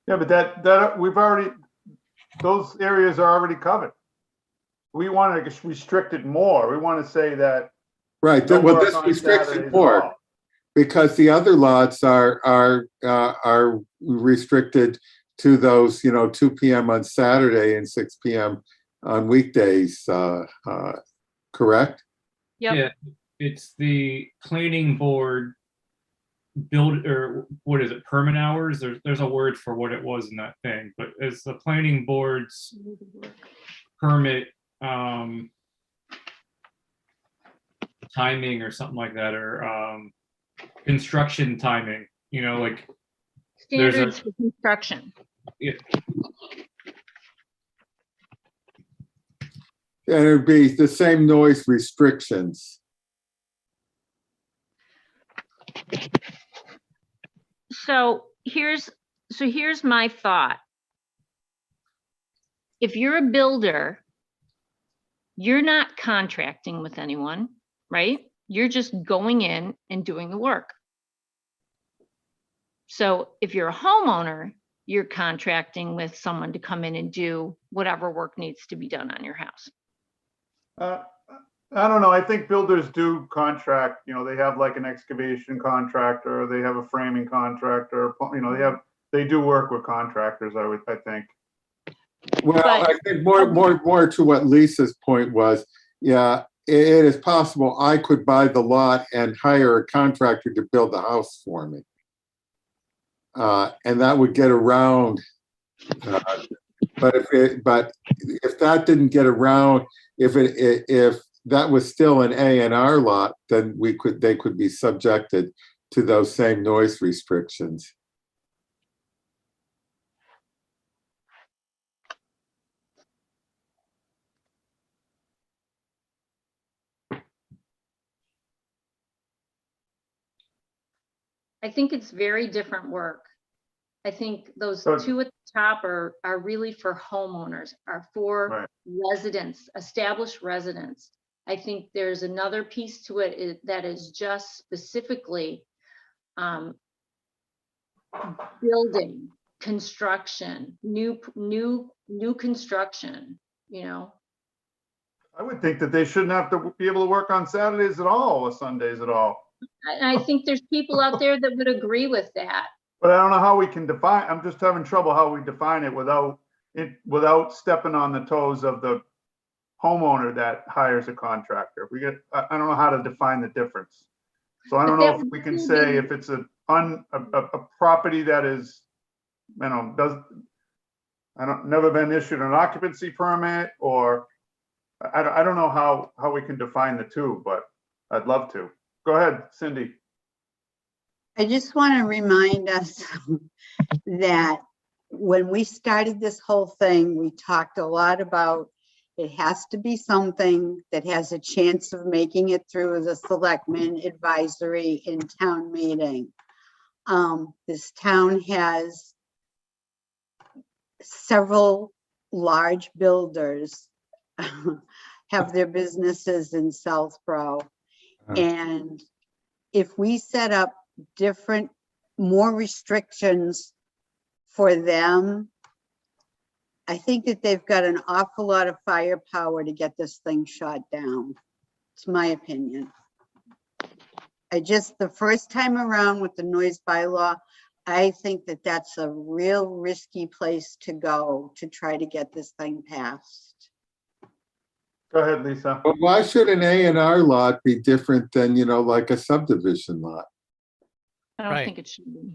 Yeah, but that we've already, those areas are already covered. We want to restrict it more. We want to say that. Right, no well, work this on restricts Saturdays it at more all. because the other lots are restricted to those, 2 p.m. on Saturday and 6 p.m. on weekdays, correct? Yep. Yeah, it's the planning board or what is it, permit hours? There's a word for what it was in that thing, but it's the planning board's permit timing or something like that, or construction timing, like there's Standards for construction. yeah, And it would be the same noise restrictions. So here's my thought. If you're a builder, you're not contracting with anyone, right? You're just going in and doing the work. So if you're a homeowner, you're contracting with someone to come in and do whatever work needs to be done on your house. I don't know. I think builders do contract, they have like an excavation contractor, they have a framing contractor, they do work with contractors, I think. Well, But- I think more to what Lisa's point was, yeah, it is possible I could buy the lot and hire a contractor to build the house for me. And that would get around, but if that didn't get around, if that was still an A&R lot, then they could be subjected to those same noise restrictions. I think it's very different work. I think those So- two at the top are really for homeowners, are for Right. residents, established residents. I think there's another piece to it that is just specifically building, construction, new construction, I would think that they shouldn't have to be able to work on Saturdays at all or Sundays at all. I think there's people out there that would agree with that. But I don't know how we can define, I'm just having trouble how we define it without stepping on the toes of the homeowner that hires a contractor. I don't know how to define the difference. So I don't know if we can say if it's a property that is, never been issued an occupancy permit, or I don't know how we can define the two, but I'd love to. Go ahead, Cindy. I just want to remind us that when we started this whole thing, we talked a lot about it has to be something that has a chance of making it through the selectmen advisory in town meeting. This town has several large builders have their businesses in Southborough. And if we set up more restrictions for them, I think that they've got an awful lot of firepower to get this thing shot down. It's my opinion. The first time around with the noise bylaw, I think that that's a real risky place to go to try to get this thing passed. Go ahead, Lisa. But why should an A&R lot be different than, like a subdivision lot? I don't Right. think it should be.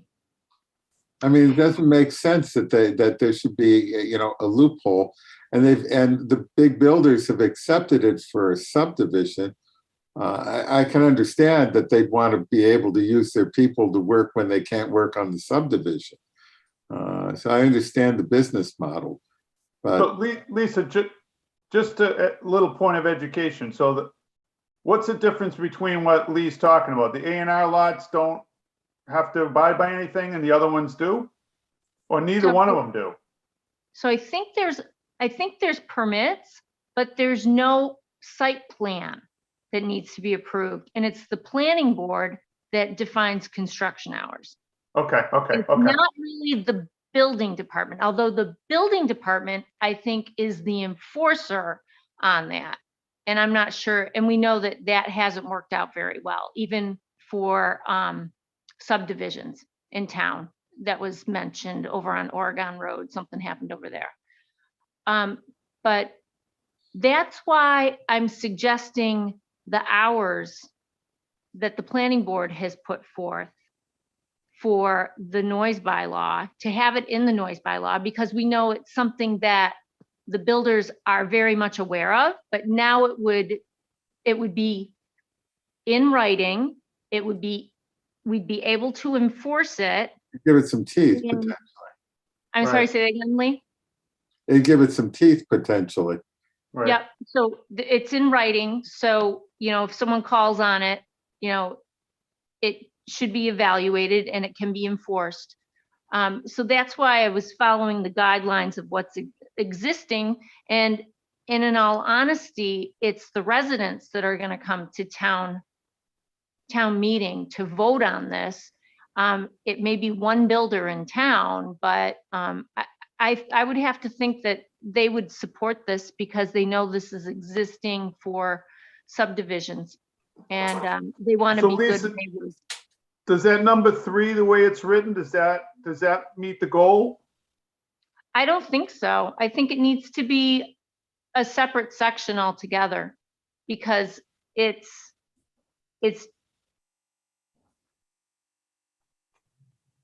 I mean, it doesn't make sense that there should be, a loophole. And the big builders have accepted it for a subdivision. I can understand that they'd want to be able to use their people to work when they can't work on the subdivision. So I understand the business model, but So Lisa, just a little point of education. So what's the difference between what Lee's talking about? The A&R lots don't have to abide by anything and the other ones do? Or neither one of them do? So I think there's permits, but there's no site plan that needs to be approved. And it's the planning board that defines construction hours. Okay. It's not really the building department, although the building department, I think, is the enforcer on that. And I'm not sure, and we know that that hasn't worked out very well, even for subdivisions in town. That was mentioned over on Oregon Road, something happened over there. But that's why I'm suggesting the hours that the planning board has put forth for the noise bylaw, to have it in the noise bylaw, because we know it's something that the builders are very much aware of, but now it would be in writing. We'd be able to enforce it. give it some teeth And- potentially. I'm Right. sorry, say that again, Lee? It'd give it some teeth potentially. Right. Yep, so it's in writing, so, if someone calls on it, it should be evaluated and it can be enforced. So that's why I was following the guidelines of what's existing, and in all honesty, it's the residents that are gonna come to town meeting to vote on this. It may be one builder in town, but I would have to think that they would support this because they know this is existing for subdivisions. And they want to So be good Lisa- neighbors. Does that number 3, the way it's written, does that meet the goal? I don't think so. I think it needs to be a separate section altogether, because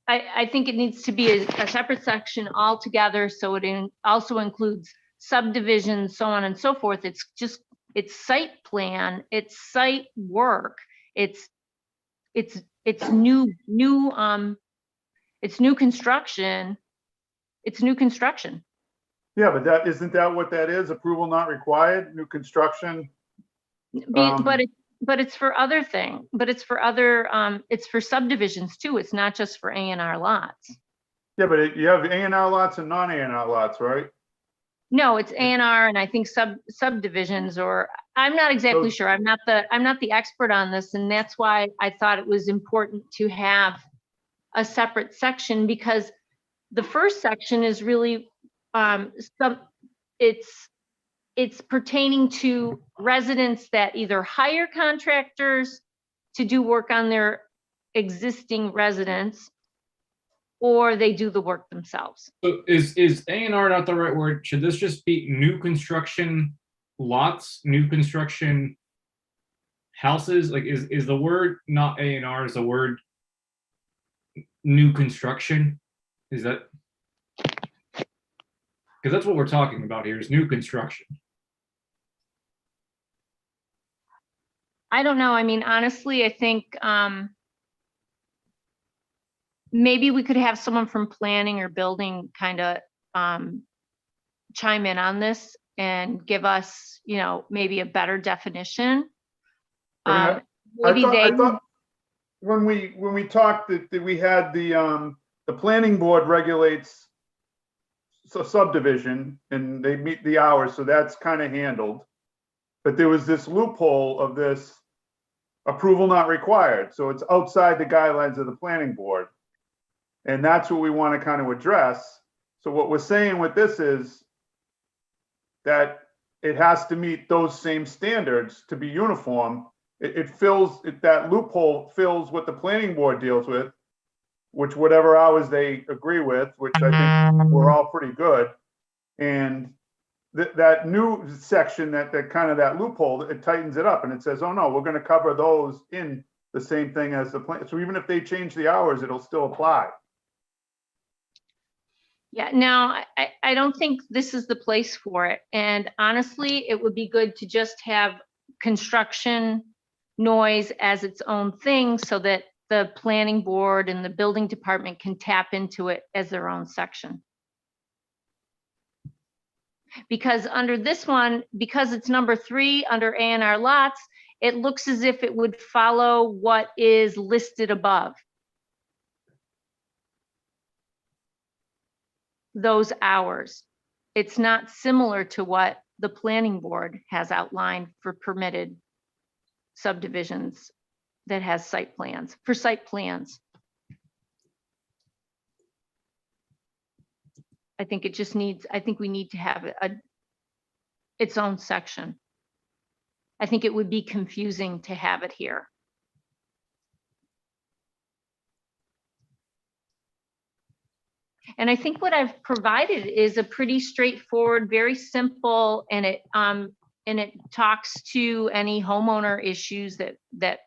I think it needs to be a separate section altogether, so it also includes subdivisions, so on and so forth. It's site plan, it's site work, it's new construction. It's new construction. Yeah, but isn't that what that is? Approval not required, new construction? But it's for other things, but it's for other, it's for subdivisions too. It's not just for A&R lots. Yeah, but you have A&R lots and non-A&R lots, right? No, it's A&R and I think subdivisions, or I'm not exactly So- sure. I'm not the expert on this, and that's why I thought it was important to have a separate section, because the first section is really it's pertaining to residents that either hire contractors to do work on their existing residents, or they do the work themselves. So is A&R not the right word? Should this just be new construction lots, new construction houses? Like, is the word not A&R, is the word new construction? Is that? Because that's what we're talking about here, is new construction. I don't know. I mean, honestly, I think maybe we could have someone from planning or building kind of chime in on this and give us, maybe a better definition. I mean, Maybe I thought when we talked that we had the planning board regulates subdivision and they meet the hours, so that's kind of handled. But there was this loophole of this approval not required, so it's outside the guidelines of the planning board. And that's what we want to kind of address. So what we're saying with this is that it has to meet those same standards to be uniform. That loophole fills what the planning board deals with, which whatever hours they agree with, which I think we're all pretty good. And that new section, that kind of that loophole, it tightens it up and it says, oh no, we're going to cover those in the same thing as the plan. So even if they change the hours, it'll still apply. Yeah, no, I don't think this is the place for it. And honestly, it would be good to just have construction noise as its own thing so that the planning board and the building department can tap into it as their own section. Because under this one, because it's number 3 under A&R lots, it looks as if it would follow what is listed above. Those hours. It's not similar to what the planning board has outlined for permitted subdivisions that has site plans, for site plans. I think it just needs, I think we need to have its own section. I think it would be confusing to have it here. And I think what I've provided is a pretty straightforward, very simple, and it talks to any homeowner issues that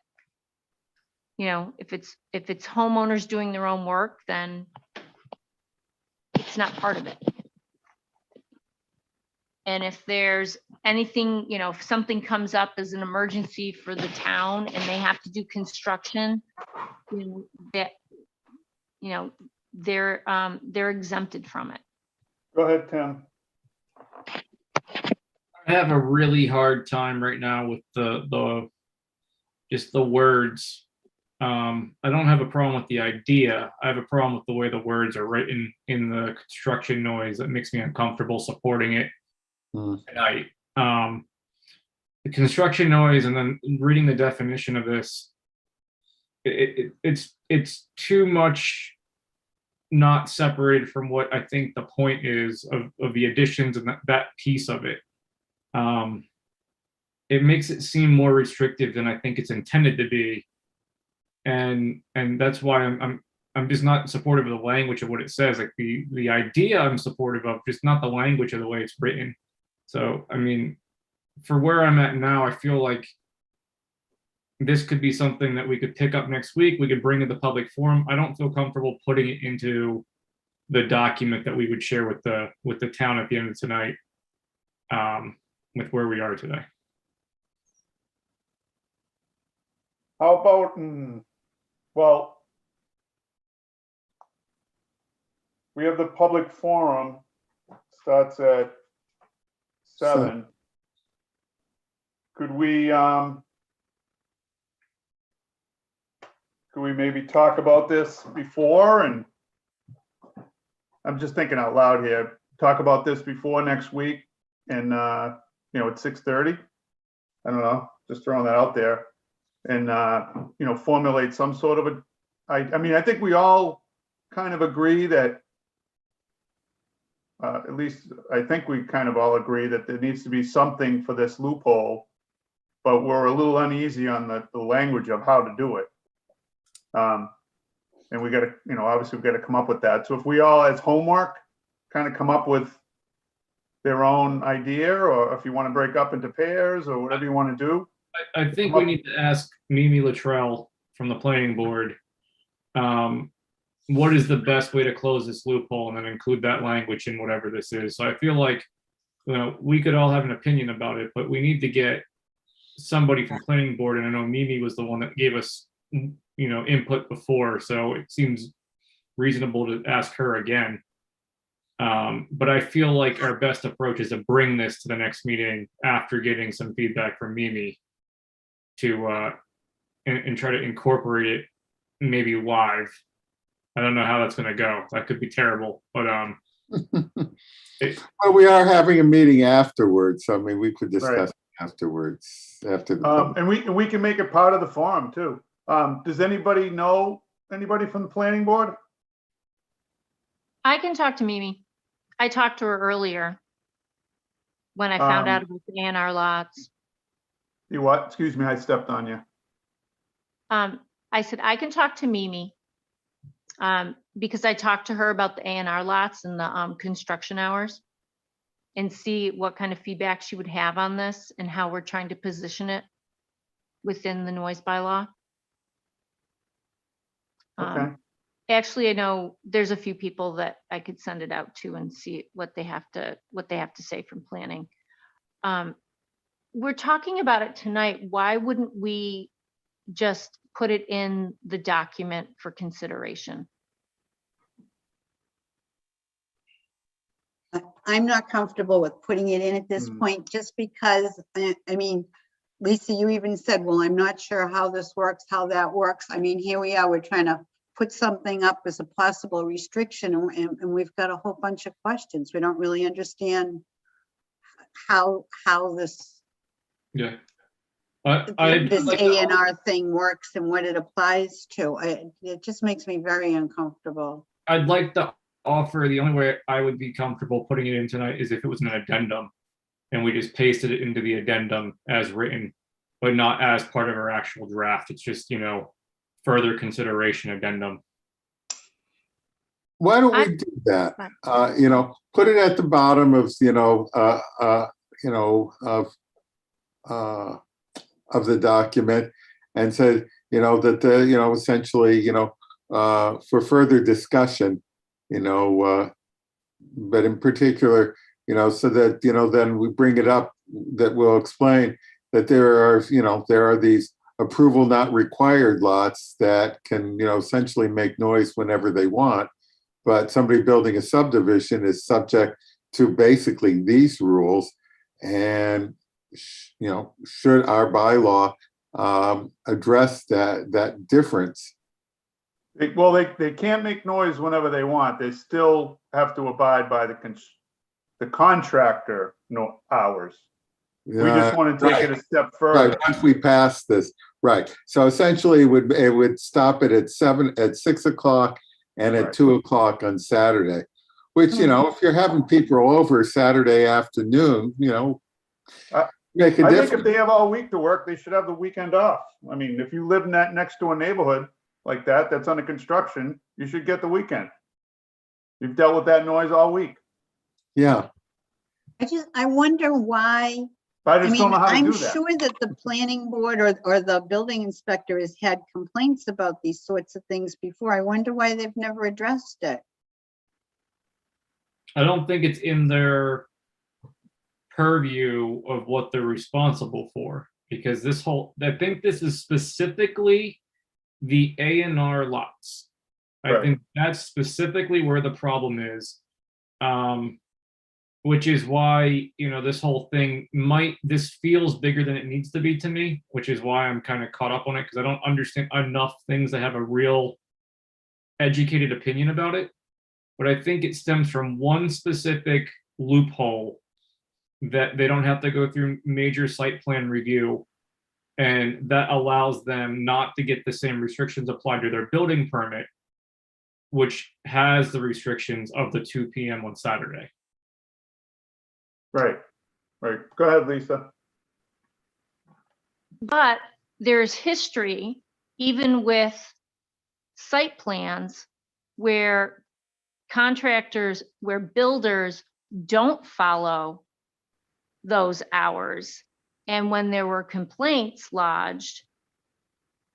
you know, if it's homeowners doing their own work, then it's not part of it. And if there's anything, you know, if something comes up as an emergency for the town and they have to do construction, that, you know, they're exempted from it. Go ahead, Tim. I have a really hard time right now with just the words. I don't have a problem with the idea. I have a problem with the way the words are written in the construction noise. That makes me uncomfortable supporting it tonight. The construction noise, and then reading the definition of this, it's too much not separated from what I think the point is of the additions and that piece of it. It makes it seem more restrictive than I think it's intended to be. And that's why I'm just not supportive of the language of what it says. Like the idea I'm supportive of, just not the language of the way it's written. So, I mean, for where I'm at now, I feel like this could be something that we could pick up next week. We could bring to the public forum. I don't feel comfortable putting it into the document that we would share with the town at the end of tonight, with where we are today. How about, well, we have the public forum, starts at 7. Could we maybe talk about this before? And I'm just thinking out loud here, talk about this before next week and, you know, at 6:30. I don't know, just throwing that out there. And, you know, formulate some sort of I mean, I think we all kind of agree that, at least I think we kind of all agree that there needs to be something for this loophole, but we're a little uneasy on the language of how to do it. And we got to, you know, obviously we've got to come up with that. So if we all, as homework, kind of come up with their own idea, or if you want to break up into pairs or whatever you want to do. I think we need to ask Mimi Luttrell from the planning board, what is the best way to close this loophole, and then include that language in whatever this is. So I feel like, you know, we could all have an opinion about it, but we need to get somebody from planning board, and I know Mimi was the one that gave us, you know, input before, so it seems reasonable to ask her again. But I feel like our best approach is to bring this to the next meeting after getting some feedback from Mimi to and try to incorporate it maybe live. I don't know how that's going to go. That could be terrible, but well, we are having a meeting afterwards. So, I mean, we could discuss afterwards after the And we can make it part of the forum too. Does anybody know anybody from the planning board? I can talk to Mimi. I talked to her earlier when I found out about the A&R lots. You what? Excuse me, I stepped on you. I said, I can talk to Mimi because I talked to her about the A&R lots and the construction hours and see what kind of feedback she would have on this and how we're trying to position it within the noise bylaw. Okay. actually, I know there's a few people that I could send it out to and see what they have to say from planning. We're talking about it tonight. Why wouldn't we just put it in the document for consideration? I'm not comfortable with putting it in at this point, just because, I mean, Lisa, you even said, well, I'm not sure how this works, how that works. I mean, here we are, we're trying to put something up as a possible restriction, and we've got a whole bunch of questions. We don't really understand how this Yeah. this A&R thing works and what it applies to. It just makes me very uncomfortable. I'd like to offer, the only way I would be comfortable putting it in tonight is if it was an addendum and we just pasted it into the addendum as written, but not as part of our actual draft. It's just, further consideration addendum. Why don't we do that? Put it at the bottom of, of the document, and say, that, essentially, for further discussion, but in particular, so that, then we bring it up, that we'll explain that there are these approval not required lots that can, essentially make noise whenever they want. But somebody building a subdivision is subject to basically these rules. And, should our bylaw address that difference? Well, they can't make noise whenever they want. They still have to abide by the contractor hours. We just want to take it a step further. Right, once we pass this, right. So essentially it would stop it at 6 o'clock and at 2 o'clock on Saturday, which, if you're having people over Saturday afternoon, make a I difference. think if they have all week to work, they should have the weekend off. I mean, if you live next to a neighborhood like that's under construction, you should get the weekend. You've dealt with that noise all week. Yeah. I wonder why. I just don't know how to I'm do that. sure that the planning board or the building inspector has had complaints about these sorts of things before. I wonder why they've never addressed it. I don't think it's in their purview of what they're responsible for, because I think this is specifically the A&R lots. I think that's specifically where the problem is. Which is why, this whole thing this feels bigger than it needs to be to me, which is why I'm kind of caught up on it, because I don't understand enough things to have a real educated opinion about it. But I think it stems from one specific loophole that they don't have to go through major site plan review, and that allows them not to get the same restrictions applied to their building permit, which has the restrictions of the 2 p.m. on Saturday. Right. Go ahead, Lisa. But there's history, even with site plans, where builders don't follow those hours. And when there were complaints lodged,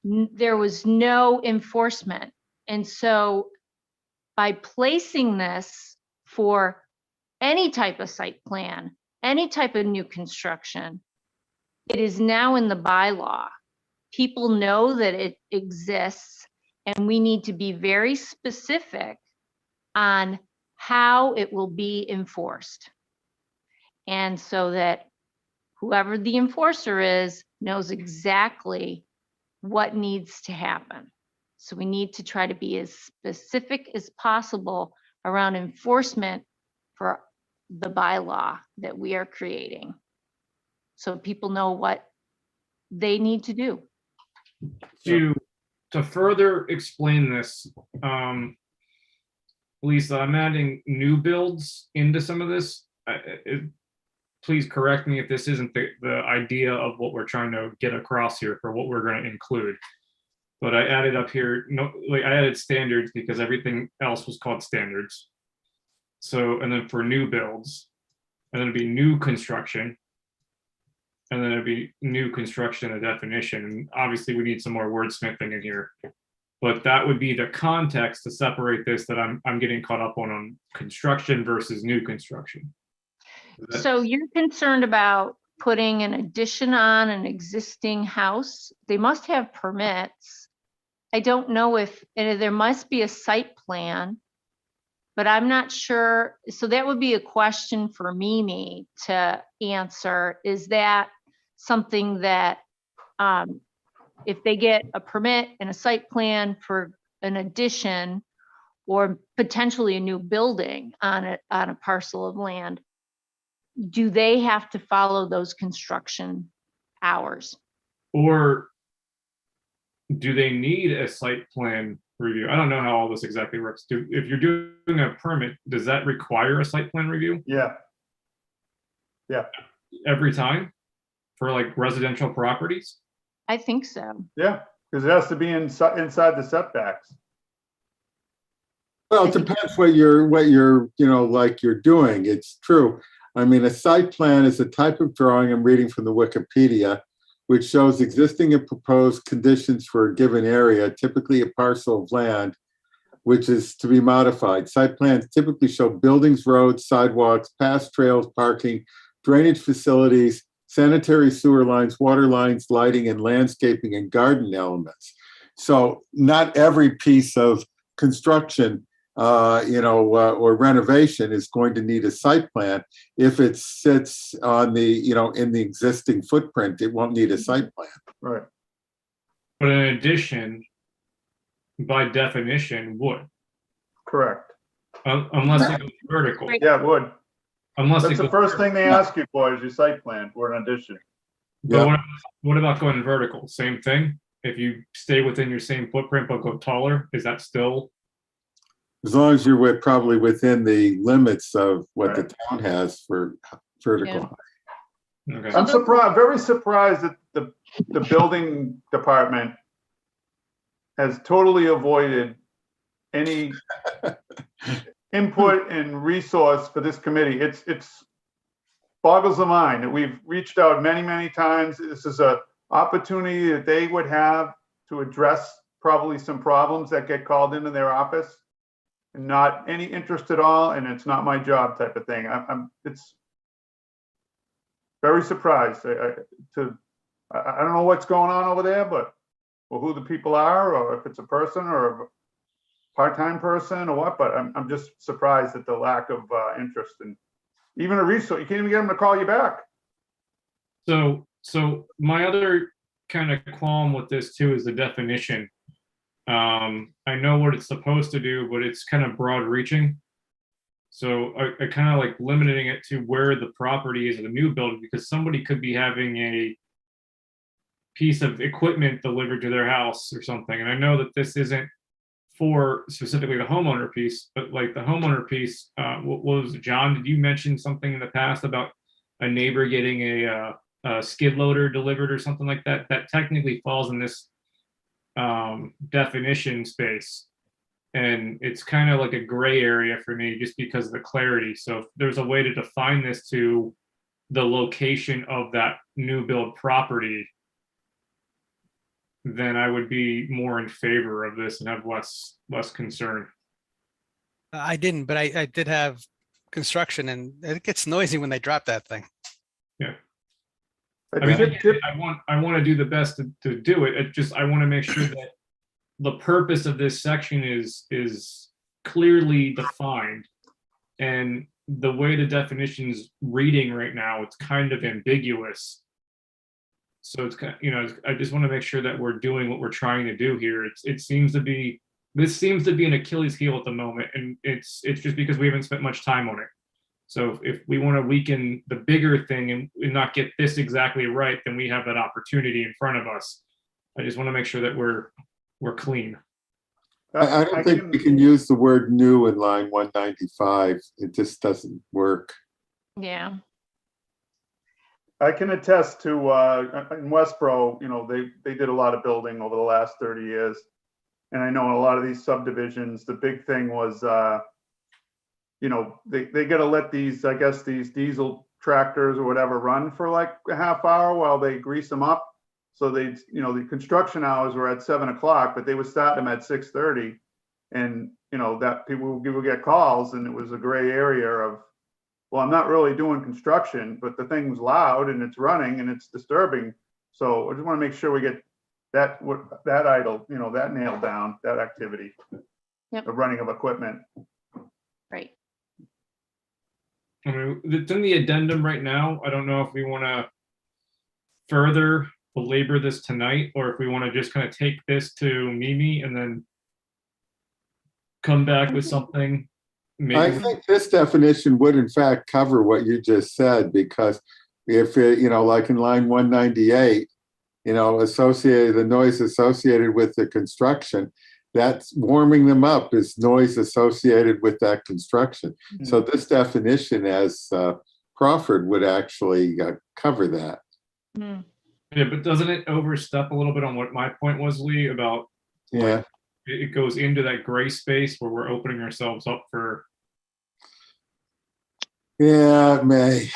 there was no enforcement. And so by placing this for any type of site plan, any type of new construction, it is now in the bylaw. People know that it exists, and we need to be very specific on how it will be enforced. And so that whoever the enforcer is knows exactly what needs to happen. So we need to try to be as specific as possible around enforcement for the bylaw that we are creating, so people know what they need to do. To further explain this, Lisa, I'm adding new builds into some of this. Please correct me if this isn't the idea of what we're trying to get across here for what we're going to include. But I added up here, I added standards because everything else was called standards. So, and then for new builds, and then it'd be new construction, and then it'd be new construction, a definition. And obviously we need some more wordsmithing in here. But that would be the context to separate this that I'm getting caught up on construction versus new construction. So you're concerned about putting an addition on an existing house? They must have permits. I don't know if, and there must be a site plan, but I'm not sure. So that would be a question for Mimi to answer. Is that something that, if they get a permit and a site plan for an addition or potentially a new building on a parcel of land, do they have to follow those construction hours? Or do they need a site plan review? I don't know how all this exactly works. If you're doing a permit, does that require a site plan review Yeah, every time for like residential properties? I think so. yeah, because it has to be inside the setbacks. Well, it depends what you're, like you're doing. It's true. I mean, a site plan is a type of drawing, I'm reading from the Wikipedia, which shows existing and proposed conditions for a given area, typically a parcel of land, which is to be modified. Site plans typically show buildings, roads, sidewalks, paths, trails, parking, drainage facilities, sanitary sewer lines, water lines, lighting, and landscaping and garden elements. So not every piece of construction or renovation is going to need a site plan. If it sits on the, in the existing footprint, it won't need a site plan. Right. But an addition, by definition, would, Correct. unless it goes vertical. Right. Yeah, it would. Unless That's it the goes first thing they Yeah. ask you for is your site plan for an addition. But Yeah. what about going vertical? Same thing? If you stay within your same footprint but go taller, is that still? As long as you're probably within the limits of what the Right. town has for vertical Yeah. height. Okay. I'm surprised, very surprised that the building department has totally avoided any input and resource for this committee. It's boggles the mind that we've reached out many, many times. This is a opportunity that they would have to address probably some problems that get called into their office. And not any interest at all, and it's not my job type of thing. It's very surprised. I don't know what's going on over there, but or who the people are, or if it's a person or a part-time person or what. But I'm just surprised at the lack of interest and even a resource. You can't even get them to call you back. So my other kind of qualm with this too is the definition. I know what it's supposed to do, but it's kind of broad reaching. So I kind of like limiting it to where the property is of the new building, because somebody could be having a piece of equipment delivered to their house or something. And I know that this isn't for specifically the homeowner piece, but like the homeowner piece, what was it, John, did you mention something in the past about a neighbor getting a skid loader delivered or something like that? That technically falls in this definition space, and it's kind of like a gray area for me just because of the clarity. So if there's a way to define this to the location of that new build property, then I would be more in favor of this and have less concern. I didn't, but I did have construction, and it gets noisy when they drop that thing. I mean, I want to do the best to do it. I want to make sure that the purpose of this section is clearly defined, and the way the definition's reading right now, it's kind of ambiguous. So it's kind of, I just want to make sure that we're doing what we're trying to do here. This seems to be an Achilles heel at the moment, and it's just because we haven't spent much time on it. So if we want to weaken the bigger thing and not get this exactly right, then we have that opportunity in front of us. I just want to make sure that we're clean. I don't think we can use the word new in line 195. It just doesn't work. Yeah. I can attest to in Westboro, they did a lot of building over the last 30 years. And I know in a lot of these subdivisions, the big thing was, they got to let these diesel tractors or whatever run for like a half hour while they grease them up. So they, the construction hours were at 7 o'clock, but they would start them at 6:30. And, that people would get calls, and it was a gray area of, well, I'm not really doing construction, but the thing's loud and it's running and it's disturbing. So I just want to make sure we get that idle, that nailed down, that activity. Yep. The running of equipment. Right. I mean, it's in the addendum right now. I don't know if we want to further belabor this tonight, or if we want to just kind of take this to Mimi and then come back with something. I think this definition would in fact cover what you just said, because if it, like in line 198, the noise associated with the construction, that's warming them up is noise associated with that construction. So this definition as proffered would actually cover that. Mm. Yeah, but doesn't it overstep a little bit on what my point was, Lee, about Yeah. it goes into that gray space where we're opening ourselves up for. Yeah, it may.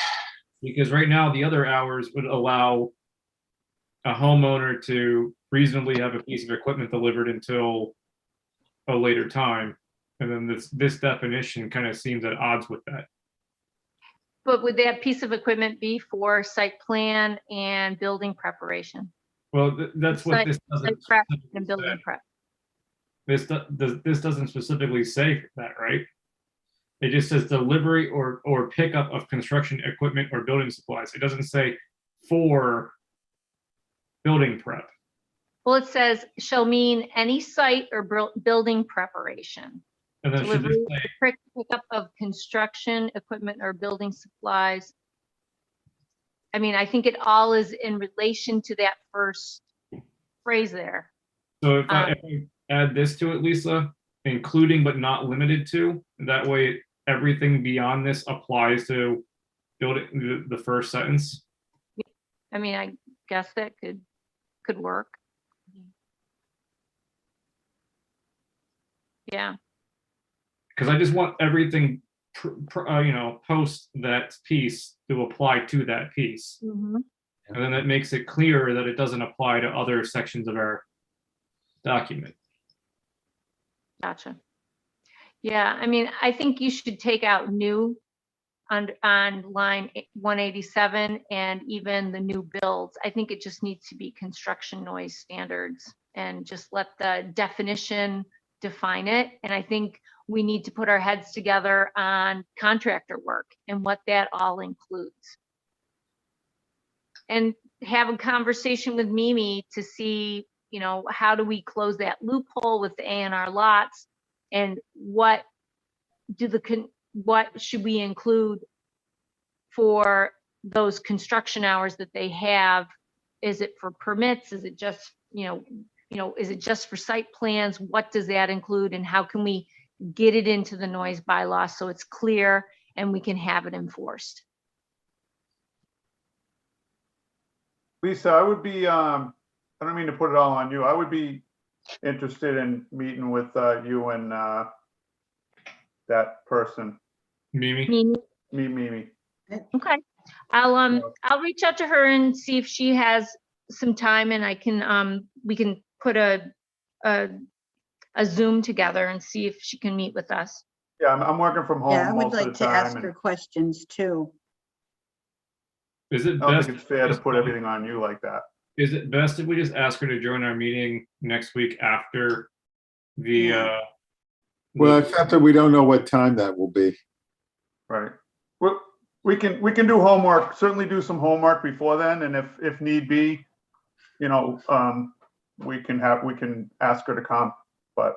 Because right now the other hours would allow a homeowner to reasonably have a piece of equipment delivered until a later time. And then this definition kind of seems at odds with that. But would that piece of equipment be for site plan and building preparation? Well, that's what this Site doesn't. prep and building prep. This doesn't specifically say that, right? It just says delivery or pickup of construction equipment or building supplies. It doesn't say for building prep. Well, it says shall mean any site or building preparation. And then should Delivery, this say, pickup of construction equipment or building supplies. I mean, I think it all is in relation to that first phrase there. so if I add this to it, Lisa, including but not limited to, that way everything beyond this applies to building the first sentence. I mean, I guess that could work. Yeah. Because I just want everything, post that piece to apply to that piece. Mhm. And then that makes it clear that it doesn't apply to other sections of our document. Gotcha. Yeah, I mean, I think you should take out new on line 187 and even the new builds. I think it just needs to be construction noise standards and just let the definition define it. And I think we need to put our heads together on contractor work and what that all includes. And have a conversation with Mimi to see, how do we close that loophole with the A&R lots, and what should we include for those construction hours that they have? Is it for permits? Is it just, is it just for site plans? What does that include, and how can we get it into the noise bylaw so it's clear and we can have it enforced? Lisa, I would be, I don't mean to put it all on you. I would be interested in meeting with you and that person, Mimi? Mimi. Okay, I'll reach out to her and see if she has some time, and I can we can put a Zoom together and see if she can meet with us. Yeah, I'm working from home Yeah, I would most of like the to ask time. her And questions too. Is it I don't best? think it's fair to put everything on you like that. Is it best if we just ask her to join our meeting next week after the, Yeah. Well, except that we don't know what time that will be. Right. Well, we can do homework, certainly do some homework before then, and if need be, we can ask her to come, but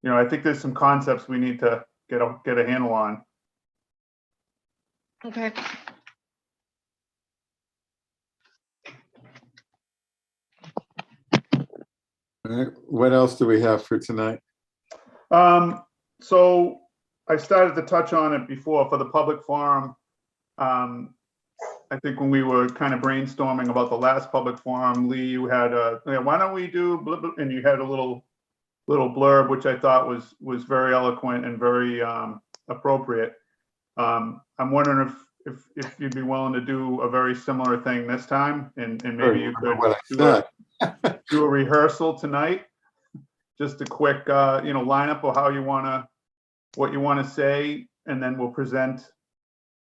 I think there's some concepts we need to get a handle on. Okay. All right. What else do we have for tonight? So I started to touch on it before for the public forum. I think when we were kind of brainstorming about the last public forum, Lee, you had why don't we do blah, blah, and you had a little blurb, which I thought was very eloquent and very appropriate. I'm wondering if you'd be willing to do a very similar thing this time, and Sure, maybe you could what I said. do a rehearsal tonight. Just a quick, lineup of how you what you want to say, and then we'll present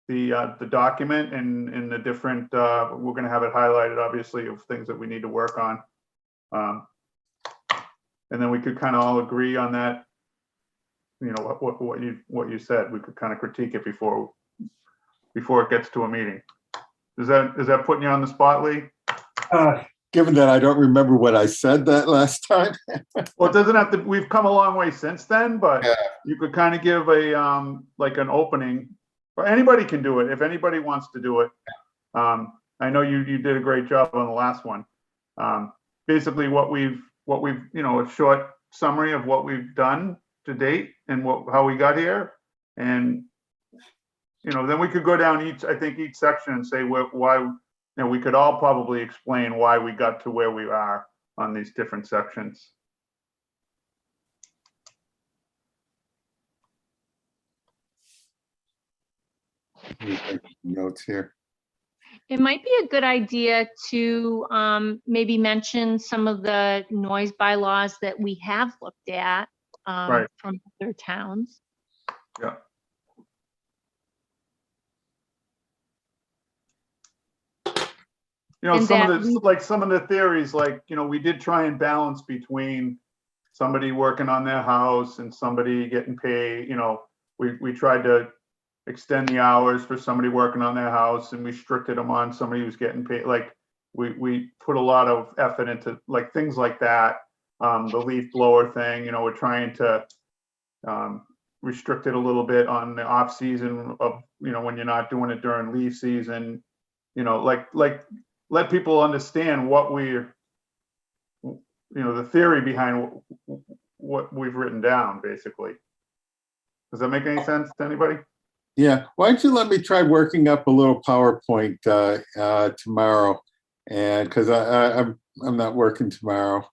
the document and the different, we're going to have it highlighted, obviously, of things that we need to work on. And then we could kind of all agree on that, what you said. We could kind of critique it before it gets to a meeting. Is that putting you on the spot, Lee? Given that I don't remember what I said that last time. Well, it doesn't have to, we've come a long way since then, but Yeah. you could kind of give a, like an opening, or anybody can do it if anybody wants to do it. I know you did a great job on the last one. Basically what we've, a short summary of what we've done to date and how we got here. And, then we could go down each section and say why, we could all probably explain why we got to where we are on these different sections. Notes here. It might be a good idea to maybe mention some of the noise bylaws that we have looked at Right. from other towns. Yeah. And some that of the, some of the theories, we did try and balance between somebody working on their house and somebody getting paid, we tried to extend the hours for somebody working on their house and restricted them on somebody who's getting paid. We put a lot of effort into things like that. The leaf blower thing, we're trying to restrict it a little bit on the off season of, when you're not doing it during leaf season, let people understand what we're, the theory behind what we've written down, basically. Does that make any sense to anybody? Yeah, why don't you let me try working up a little PowerPoint tomorrow, and because I'm not working tomorrow,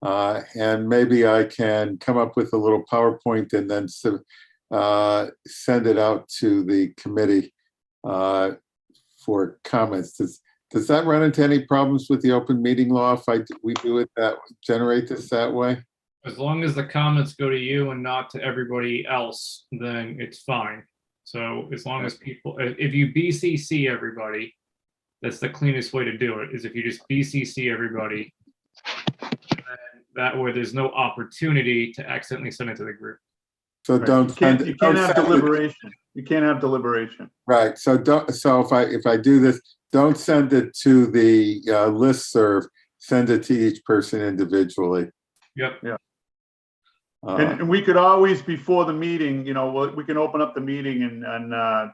and maybe I can come up with a little PowerPoint and then send it out to the committee for comments. Does that run into any problems with the open meeting law if we do it generate this that way? As long as the comments go to you and not to everybody else, then it's fine. So as long as people, if you BCC everybody, that's the cleanest way to do it, is if you just BCC everybody. And that way there's no opportunity to accidentally send it to the group. So Right. You can't have deliberation. You can't have deliberation. Right. So if I do this, don't send it to the listserv. Send it to each person individually. Yep. Yeah. And we could always, before the meeting, we can open up the meeting and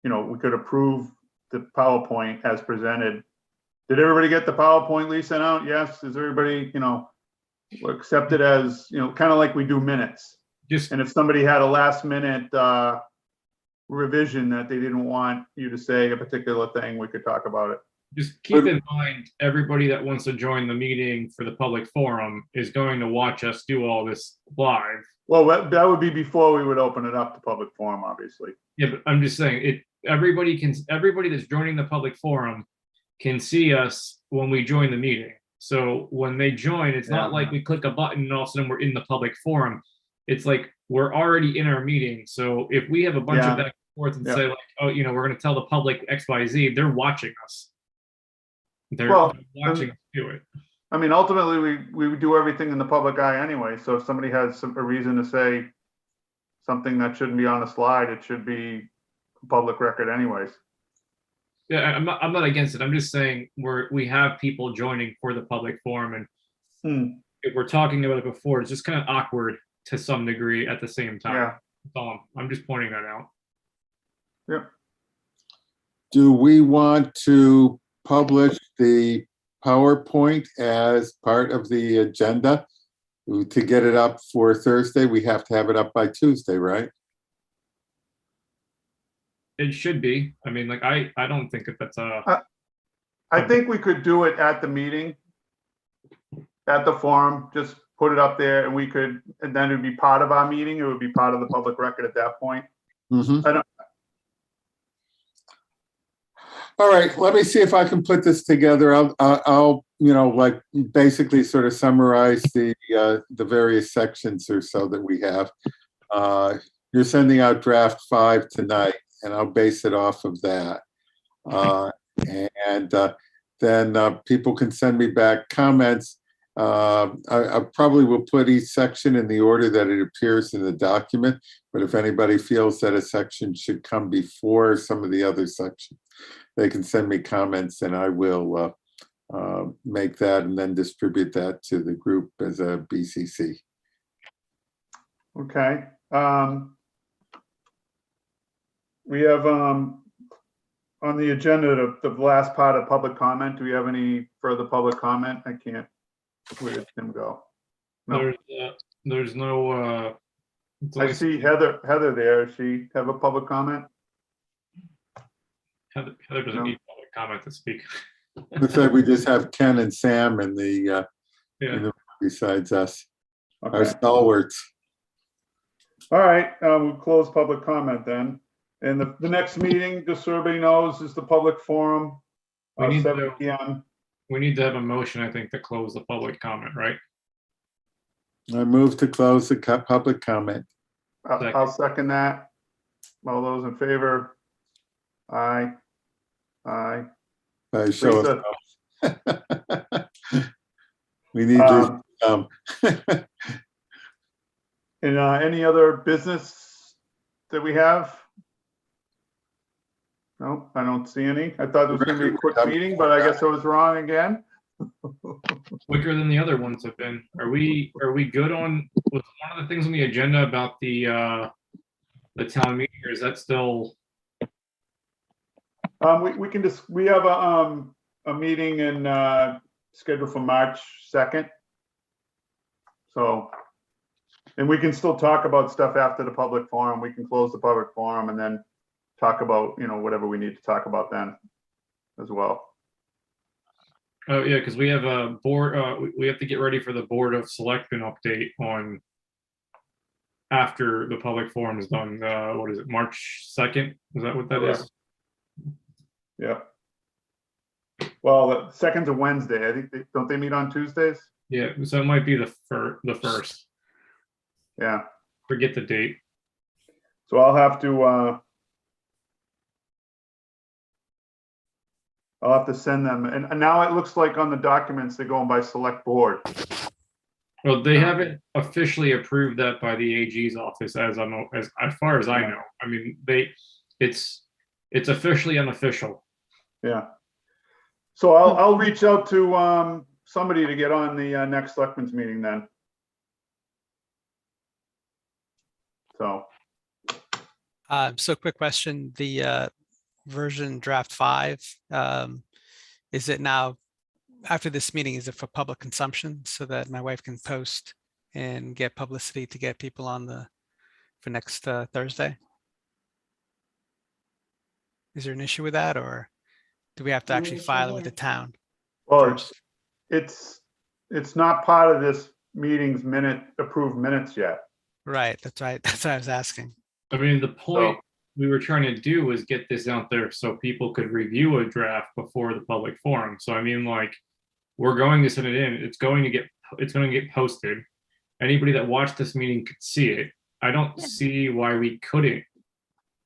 we could approve the PowerPoint as presented. Did everybody get the PowerPoint Lee sent out? Yes. Is everybody, accept it as, kind of like we do minutes? And if somebody had a last minute revision that they didn't want you to say a particular thing, we could talk about it. Just keep in mind, everybody that wants to join the meeting for the public forum is going to watch us do all this live. Well, that would be before we would open it up to public forum, obviously. Yeah, but I'm just saying, everybody that's joining the public forum can see us when we join the meeting. So when they join, it's not like we click a button and all of a sudden we're in the public forum. It's like we're already in our meeting. So if we have a bunch of back and forth and say we're going to tell the public X, Y, Z, they're watching us. They're watching us do it. I mean, ultimately, we do everything in the public eye anyway. So if somebody has a reason to say something that shouldn't be on a slide, it should be a public record anyways. Yeah, I'm not against it. I'm just saying we have people joining for the public forum, and if we're talking about it before, it's just kind of awkward to some degree at the same time. Yeah. I'm just pointing that out. Yep. Do we want to publish the PowerPoint as part of the agenda? To get it up for Thursday, we have to have it up by Tuesday, right? It should be. I mean, I don't think that that's I think we could do it at the meeting, at the forum, just put it up there and then it would be part of our meeting. It would be part of the public record at that point. Mm-hmm. All right, let me see if I can put this together. I'll like basically sort of summarize the various sections or so that we have. You're sending out draft 5 tonight, and I'll base it off of that. Then people can send me back comments. I probably will put each section in the order that it appears in the document, but if anybody feels that a section should come before some of the other sections, they can send me comments and I will make that and then distribute that to the group as a BCC. Okay. We have on the agenda, the last part of public comment. Do we have any further public comment? I can't. Where did Tim go? No. There's no. I see Heather there. Does she have a public comment? Heather doesn't No. need public comment to speak. Looks like we just have Ken and Sam in the, Yeah. besides us, our Okay. stalwarts. All right, we'll close public comment then. And the next meeting, just so everybody knows, is the public forum, We need 7 to- PM. We need to have a motion, I think, to close the public comment, right? I move to close the public comment. I'll second that. All those in favor? Aye. Aye. By show of Lisa? hands. We need to, And any other business that we have? No, I don't see any. I thought it was gonna be a quick meeting, but I guess I was wrong again. Quicker than the other ones have been. Are we good on, was one of the things on the agenda about the town meeting, or is that still? We can just, we have a meeting scheduled for March 2nd. So, and we can still talk about stuff after the public forum. We can close the public forum and then talk about, whatever we need to talk about then as well. Oh, yeah, because we have a board, we have to get ready for the Board of Selectmen update on after the public forum is done. What is it, March 2nd? Is that what that is? Yeah. Well, the 2nd's a Wednesday. I think don't they meet on Tuesdays? Yeah, so it might be the first. Yeah. Forget the date. So I'll have to send them. And now it looks like on the documents, they're going by select board. Well, they haven't officially approved that by the AG's office, as far as I know. I mean, it's officially unofficial. Yeah. So I'll reach out to somebody to get on the next selectmen's meeting then. So. So quick question, the version draft 5, is it now, after this meeting, is it for public consumption so that my wife can post and get publicity to get people on for next Thursday? Is there an issue with that, or do we have to actually file it with the town? Well, first? it's not part of this meeting's approved minutes yet. Right, that's right. That's what I was asking. I mean, the point we were trying to do was get this out there so people could review a draft before the public forum. So I mean, like, we're going to send it in. It's going to get posted. Anybody that watched this meeting could see it. I don't see why we couldn't,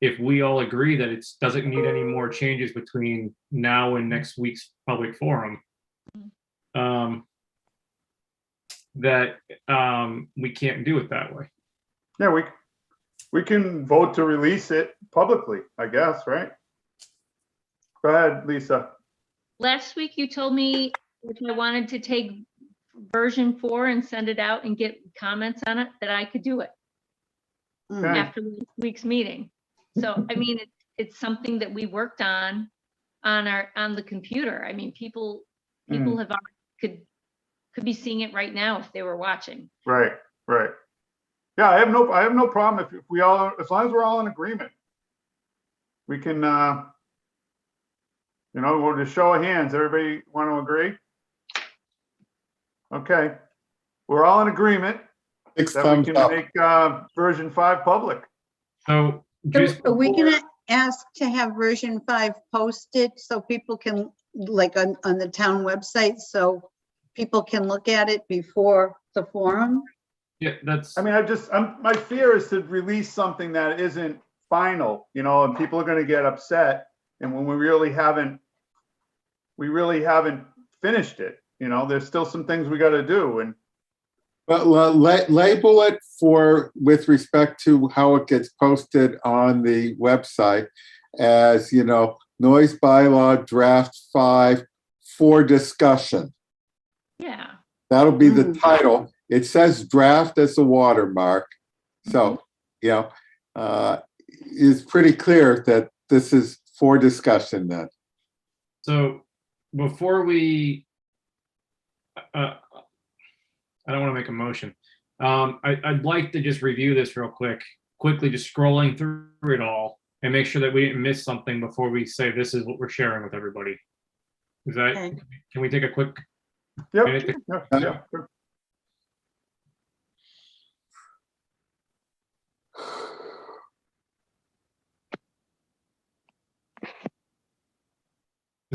if we all agree that it doesn't need any more changes between now and next week's public forum. That we can't do it that way. Yeah, we can vote to release it publicly, I guess, right? Go ahead, Lisa. Last week you told me if I wanted to take version 4 and send it out and get comments on it, that I could do it Okay. after last week's meeting. So, I mean, it's something that we worked on the computer. I mean, people have already could be seeing it right now if they were watching. Right. Yeah, I have no problem if we all, as long as we're all in agreement. We can, we'll just show of hands. Everybody want to agree? Okay. We're all in agreement Six that we thumbs can up. make version 5 public. So So just are we gonna, ask to have version 5 posted so people can, like on the town website, so people can look at it before the forum? Yeah, that's, I mean, my fear is to release something that isn't final, and people are gonna get upset. And when we really haven't finished it, there's still some things we gotta do. And But label it with respect to how it gets posted on the website as, noise bylaw draft 5 for discussion. Yeah. That'll be the title. It says draft as a watermark. So, it's pretty clear that this is for discussion then. so before we, I don't want to make a motion. I'd like to just review this real quickly, just scrolling through it all and make sure that we didn't miss something before we say this is what we're sharing with everybody. Is that, Okay. can we take a quick yep, minute? yeah, sure.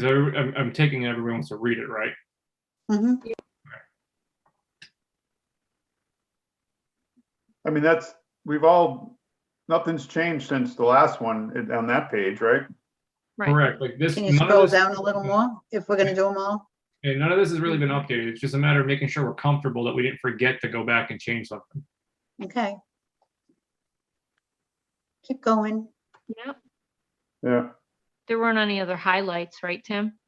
I'm taking it everyone wants to read it, right? Mhm. I mean, nothing's changed since the last one on that page, right? Right. Correct. Like this, Can you none scroll of this, down a little more if we're gonna do them all? and none of this has really been updated. It's just a matter of making sure we're comfortable that we didn't forget to go back and change something. Okay. Keep going. Yeah. Yeah. There weren't any other highlights, right, Tim?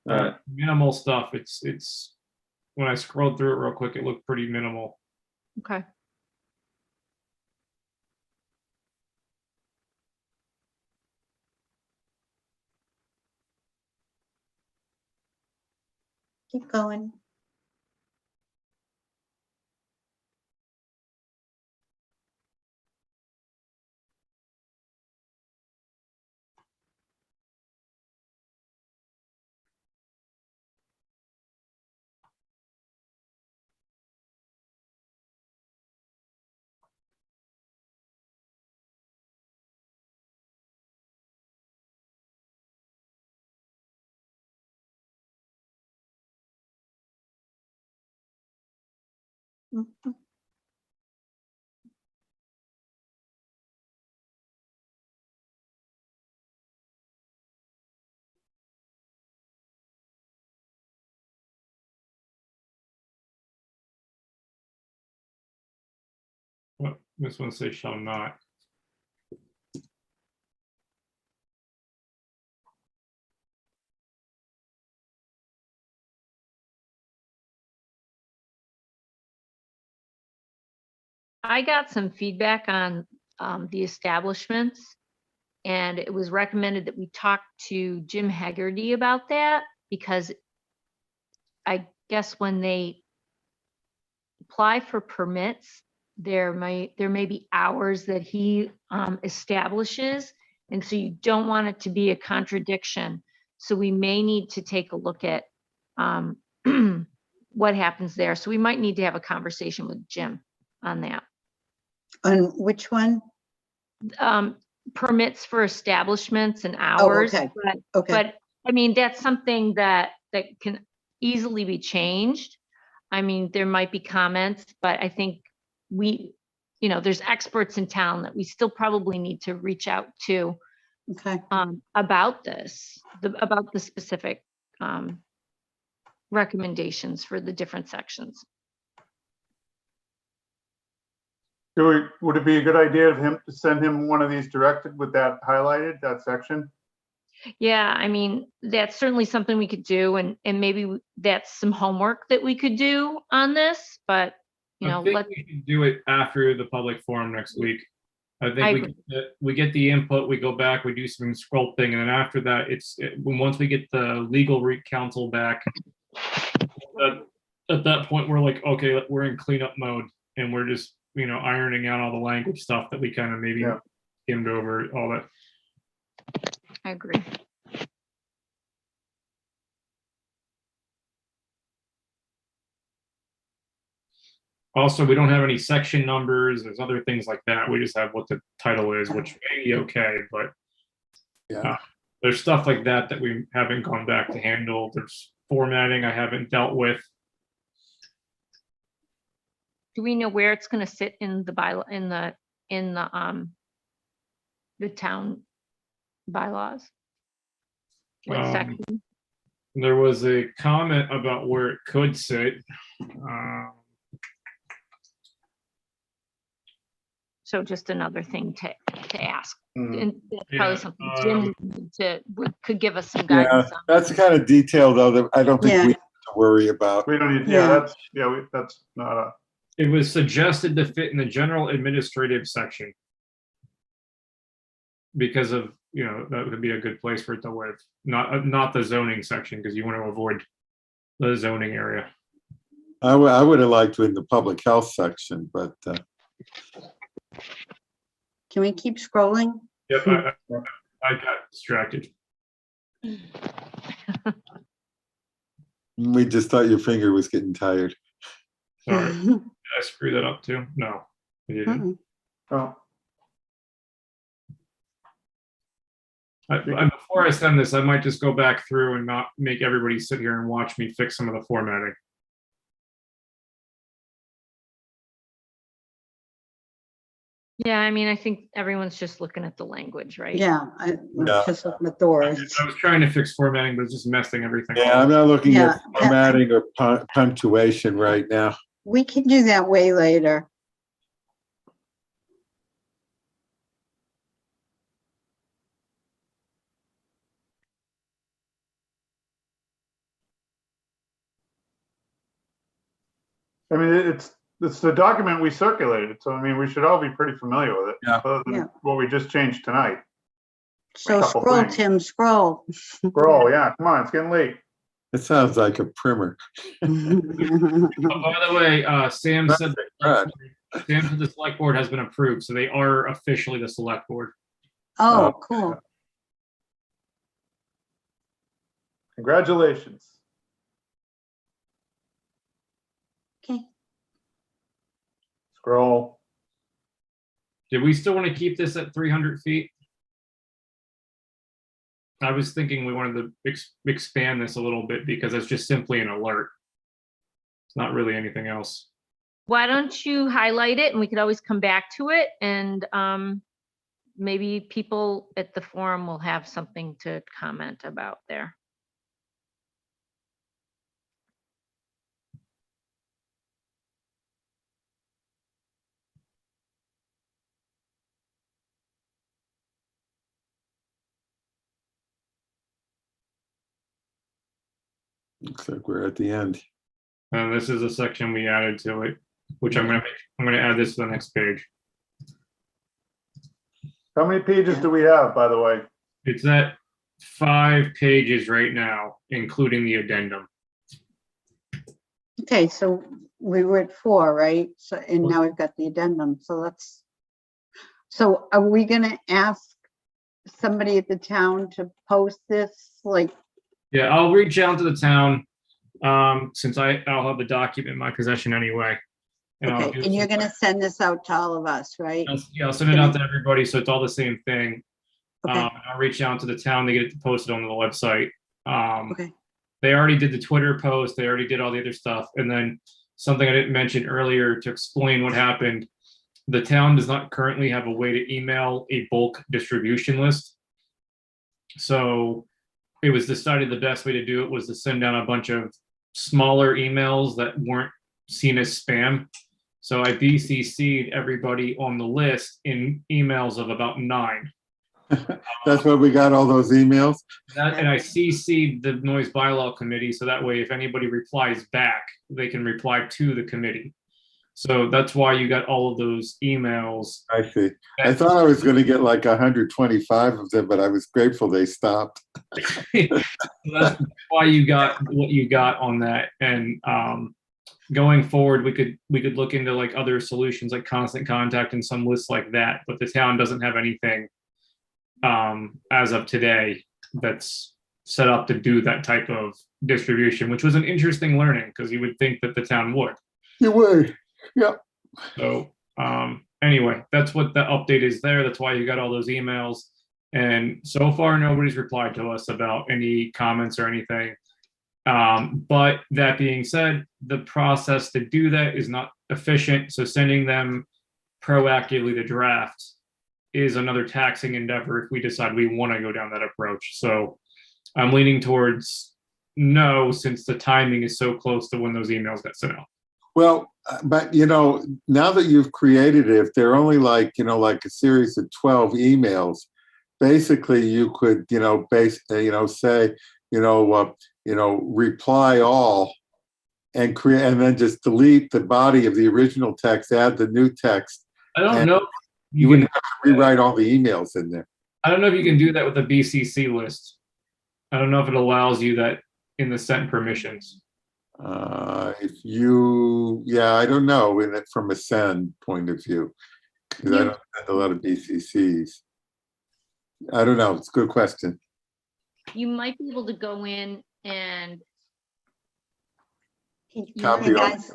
Minimal stuff. It's when I scrolled through it real quick, it looked pretty minimal. Okay. Keep going. Mhm. What this one says shall not. I got some feedback on the establishments, and it was recommended that we talk to Jim Haggerty about that, because I guess when they apply for permits, there may be hours that he establishes, and so you don't want it to be a contradiction. So we may need to take a look at what happens there. So we might need to have a conversation with Jim on that. On which one? Permits for establishments and Oh, hours. okay. But, Okay. but I mean, that's something that can easily be changed. I mean, there might be comments, but I think there's experts in town that we still probably need to reach out to Okay. about this, about the specific recommendations for the different sections. Would it be a good idea of him to send him one of these directed with that highlighted, that section? Yeah, I mean, that's certainly something we could do, and maybe that's some homework that we could do on this, but I think we can do it after the public forum next week. I think we get the input, we go back, we do some sculpting, and then after that, once we get the legal counsel back, at that point, we're like, okay, we're in cleanup mode, and we're just, ironing out all the language stuff that we kind of maybe skimmed over, all that. I agree. Also, we don't have any section numbers. There's other things like that. We just have what the title is, which may be okay, but Yeah. There's stuff like that that we haven't gone back to handle. There's formatting I haven't dealt with. Do we know where it's gonna sit in the bylaw, in the town bylaws? What Um, section? There was a comment about where it could sit. Um, So just another thing to ask. Hmm. And that's Yeah, probably something Jim could give us some Yeah, guidance on. that's the kind of detail though that I don't think Yeah. we have to worry about. We don't need, Yeah. that's not a, It was suggested to fit in the general administrative section. Because of, that would be a good place for it to live, not the zoning section, because you want to avoid the zoning area. I would have liked it in the public health section, but Can we keep scrolling? Yep, I got distracted. we just thought your finger was getting tired. Sorry, did I screw that up too? No, I didn't. oh, Before I send this, I might just go back through and not make everybody sit here and watch me fix some of the formatting. Yeah, I mean, I think everyone's just looking at the language, right? Yeah, Yeah. just looking at the words. I was trying to fix formatting, but it's just messing everything Yeah, up. I'm not looking Yeah. at formatting or punctuation right now. We can do that way later. I mean, it's the document we circulated, so I mean, we should all be pretty familiar with it. Yeah. Other than Yeah. what we just changed tonight. So couple scroll, things. Tim, scroll. Bro, yeah, come on, it's getting late. It sounds like a primer. Oh, by the way, Sam said Right. the select board has been approved, so they are officially the select board. Oh, cool. Congratulations. Okay. Scroll. Did we still want to keep this at 300 feet? I was thinking we wanted to expand this a little bit because it's just simply an alert. It's not really anything else. Why don't you highlight it and we could always come back to it, and maybe people at the forum will have something to comment about there. Looks like we're at the end. And this is a section we added to it, which I'm gonna add this to the next page. How many pages do we have, by the way? It's at 5 pages right now, including the addendum. Okay, so we were at 4, right? So, and now we've got the addendum, so are we gonna ask somebody at the town to post this, like, Yeah, I'll reach out to the town, since I'll have the document in my possession anyway. And I'll okay, do and you're some- gonna send this out to all of us, right? Yeah, I'll send it out to everybody, so it's all the same thing. Okay, I'll reach out to the town to get it posted on the website. okay, They already did the Twitter post, they already did all the other stuff, and then something I didn't mention earlier to explain what happened. The town does not currently have a way to email a bulk distribution list. So it was decided the best way to do it was to send down a bunch of smaller emails that weren't seen as spam. So I BCC'd everybody on the list in emails of about 9. That's why we got all those emails. And I CC'd the noise bylaw committee, so that way if anybody replies back, they can reply to the committee. So that's why you got all of those emails. I see. I thought I was going to get like 125 of them, but I was grateful they stopped. That's why you got what you got on that. And going forward, we could look into like other solutions like constant contact and some lists like that. But the town doesn't have anything as of today that's set up to do that type of distribution, which was an interesting learning because you would think that the town would. You would. Yep. So anyway, that's what the update is there. That's why you got all those emails. And so far, nobody's replied to us about any comments or anything. But that being said, the process to do that is not efficient. So sending them proactively the draft is another taxing endeavor if we decide we want to go down that approach. So I'm leaning towards no, since the timing is so close to when those emails got sent out. Well, but now that you've created it, if they're only like a series of 12 emails, basically you could, say, reply all and create, and then just delete the body of the original text, add the new text. I don't and know. if You can- wouldn't have to rewrite all the emails in there. I don't know if you can do that with a BCC list. I don't know if it allows you that in the sent permissions. I don't know from a send point of view, because I don't send a lot of BCCs. I don't know. It's a good question. You might be able to go in and Copy Hey, all. guys,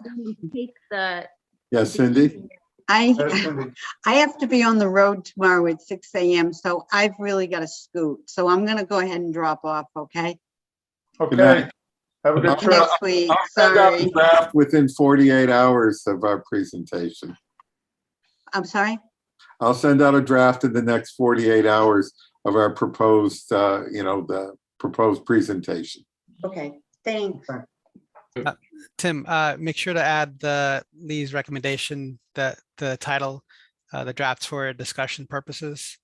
take the. Yes, Cindy? I That's Cindy. I have to be on the road tomorrow at 6 a.m. So I've really got to scoot. So I'm gonna go ahead and drop off, okay? Okay, night. have a good Okay. trip. Next week, I'll send out sorry. the draft within 48 hours of our presentation. I'm sorry? I'll send out a draft in the next 48 hours of our proposed, the proposed presentation. Okay, thanks. Tim, make sure to add Lee's recommendation that the title, the drafts for discussion purposes.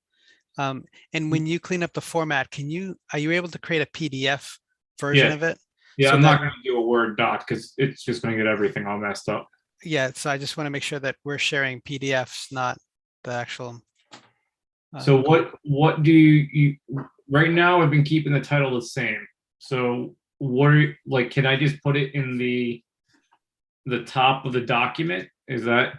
And when you clean up the format, are you able to create a PDF version Yeah. of it? Yeah, So I'm not that- going to do a Word doc because it's just going to get everything all messed up. Yeah, so I just want to make sure that we're sharing PDFs, not the actual. So what do you right now? I've been keeping the title the same. So can I just put it in the top of the document? Is that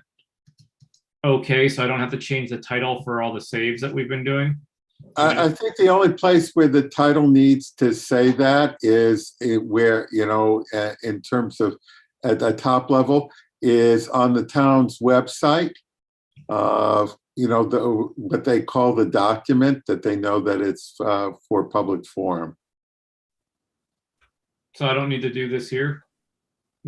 okay? So I don't have to change the title for all the saves that we've been doing? I think the only place where the title needs to say that is where, in terms of at the top level, is on the town's website of, what they call the document, that they know that it's for public forum. So I don't need to do this here?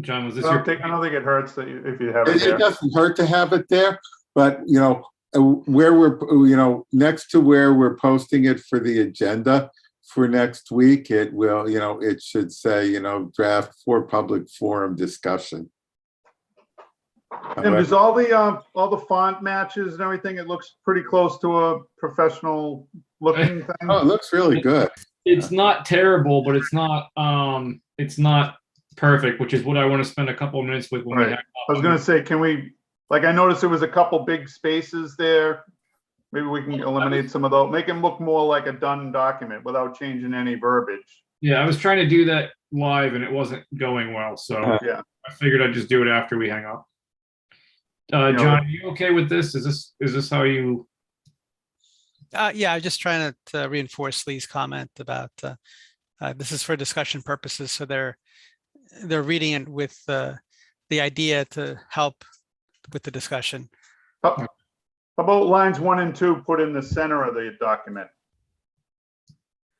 John, was this I your? don't think it hurts that if you have it It there. doesn't hurt to have it there, but, where we're, next to where we're posting it for the agenda for next week, it will, it should say, draft for public forum discussion. And does all the font matches and everything? It looks pretty close to a professional looking thing. Oh, it looks really good. It's not terrible, but it's not perfect, which is what I want to spend a couple of minutes with when we Right. have. I was gonna say, can we, I noticed there was a couple big spaces there. Maybe we can eliminate some of those, make them look more like a done document without changing any verbiage. Yeah, I was trying to do that live and it wasn't going well, so Yeah. I figured I'd just do it after we hang up. know- John, are you okay with this? Is this how you? Yeah, I'm just trying to reinforce Lee's comment about this is for discussion purposes. So they're reading it with the idea to help with the discussion. How about lines 1 and 2 put in the center of the document?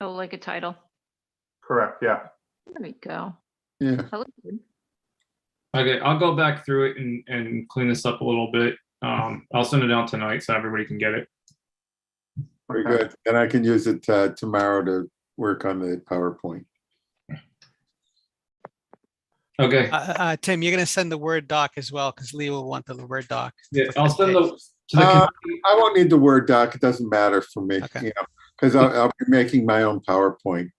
Oh, like a title. Correct, yeah. There we go. Yeah. That looks good. Okay, I'll go back through it and clean this up a little bit. I'll send it out tonight so everybody can get it. Very Okay. good. And I can use it tomorrow to work on the PowerPoint. Okay, Tim, you're going to send the Word doc as well, because Lee will want the Word doc. yeah, for I'll send presentation. to the I won't need the Word doc. It doesn't matter for me, Okay. because I'll be making my own PowerPoint.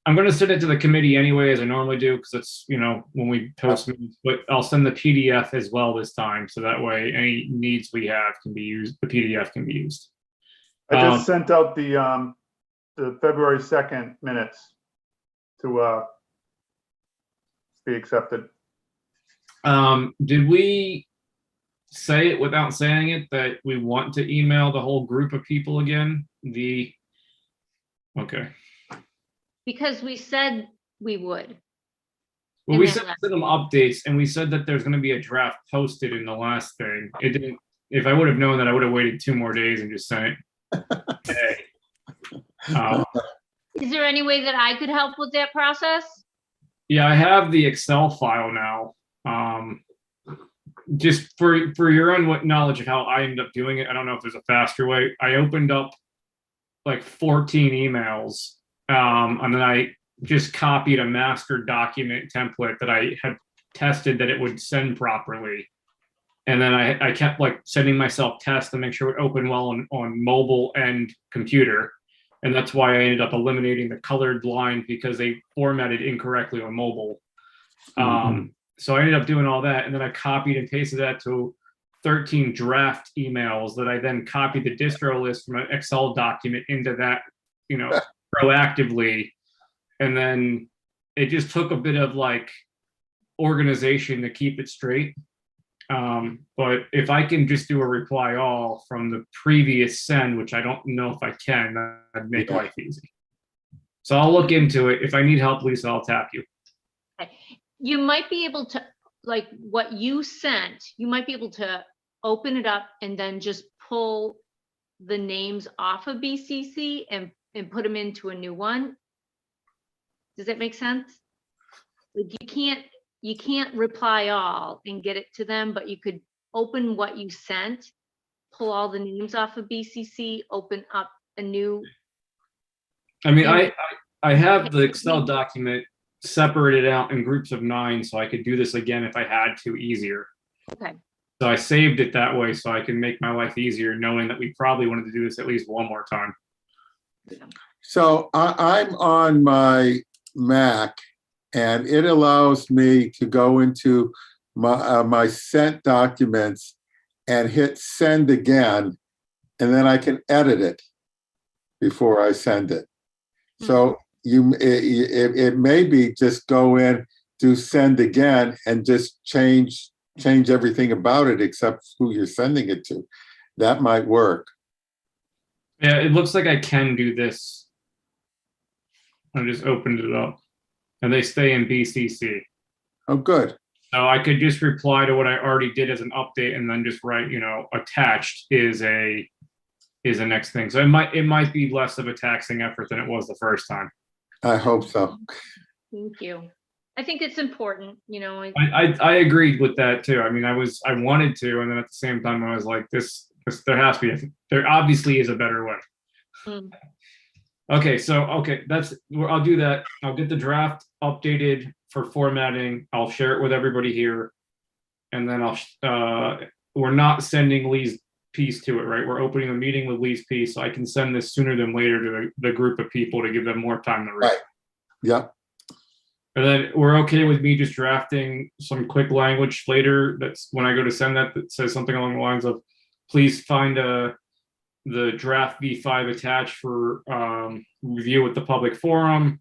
I'm going to send it to the committee anyway, as I normally do, because it's, when we post meetings, but I'll send the PDF as well this time. So that way any needs we have can be used, the PDF can be used. I just sent out the February 2nd minutes to be accepted. Did we say it without saying it that we want to email the whole group of people again? Okay. Because we said we would. Well, And we then said last- send them updates, and we said that there's going to be a draft posted in the last thing. It didn't. If I would have known that, I would have waited 2 more days and just sent it. Hey. Um, Is there any way that I could help with that process? Yeah, I have the Excel file now. Just for your own knowledge of how I ended up doing it, I don't know if there's a faster way. I opened up like 14 emails, and then I just copied a master document template that I had tested that it would send properly. And then I kept like sending myself tests to make sure it would open well on mobile and computer. And that's why I ended up eliminating the colored line because they formatted incorrectly on mobile. So I ended up doing all that. And then I copied and pasted that to 13 draft emails that I then copied the distro list from an Excel document into that, proactively. And then it just took a bit of like organization to keep it straight. But if I can just do a reply all from the previous send, which I don't know if I can, that'd make life easy. So I'll look into it. If I need help, Lisa, I'll tap you. You might be able to, like what you sent, you might be able to open it up and then just pull the names off of BCC and put them into a new one. Does that make sense? Like you can't reply all and get it to them, but you could open what you sent, pull all the names off of BCC, open up a new. I mean, I have the Excel document separated out in groups of 9, so I could do this again if I had to easier. Okay. So I saved it that way so I can make my life easier, knowing that we probably wanted to do this at least one more time. So I'm on my Mac, and it allows me to go into my sent documents and hit send again, and then I can edit it before I send it. So it may be just go in, do send again, and just change everything about it except who you're sending it to. That might work. Yeah, it looks like I can do this. I just opened it up, and they stay in BCC. Oh, good. So I could just reply to what I already did as an update, and then just write, attached is a next thing. So it might be less of a taxing effort than it was the first time. I hope so. Thank you. I think it's important, I agreed with that too. I mean, I wanted to, and then at the same time, I was like, there obviously is a better way. Okay, so I'll do that. I'll get the draft updated for formatting. I'll share it with everybody here, and then we're not sending Lee's piece to it, right? We're opening a meeting with Lee's piece, so I can send this sooner than later to the group of people to give them more time to read. Right. Yep. And then we're okay with me just drafting some quick language later. That's when I go to send that says something along the lines of, please find the draft V5 attached for review with the public forum.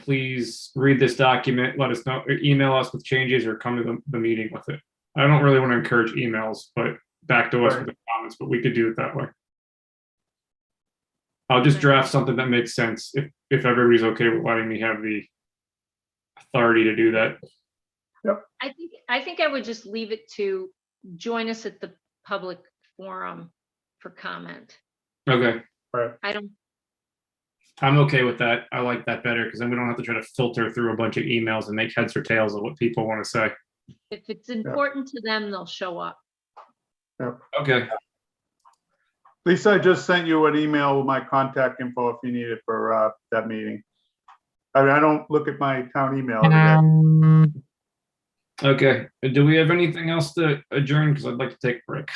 Please read this document. Let us know, email us with changes, or come to the meeting with it. I don't really want to encourage emails, but back to us with the comments, but we could do it that way. I'll just draft something that makes sense if everybody's okay with letting me have the authority to do that. Yep. I think I would just leave it to join us at the public forum for comment. Okay. Right. I'm okay with that. I like that better because then we don't have to try to filter through a bunch of emails and make heads or tails of what people want to say. If it's important to them, they'll show up. Yep. Okay. Lisa, I just sent you an email with my contact info if you need it for that meeting. I mean, I don't look at my town email every day. Okay. Do we have anything else to adjourn? Because I'd like to take a break.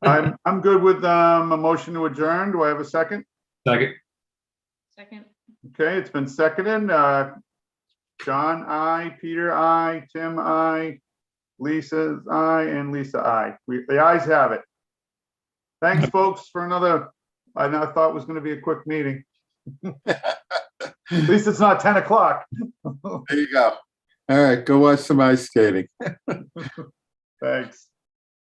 I'm good with a motion to adjourn. Do I have a second? Second. Okay, it's been seconded. John, aye. Peter, aye. Tim, aye. Lisa's aye, and Lisa, aye. The ayes have it. Thanks, folks, for another, I thought it was going to be a quick meeting. At least it's not 10 o'clock. There you go. All right, go watch some ice skating. Thanks.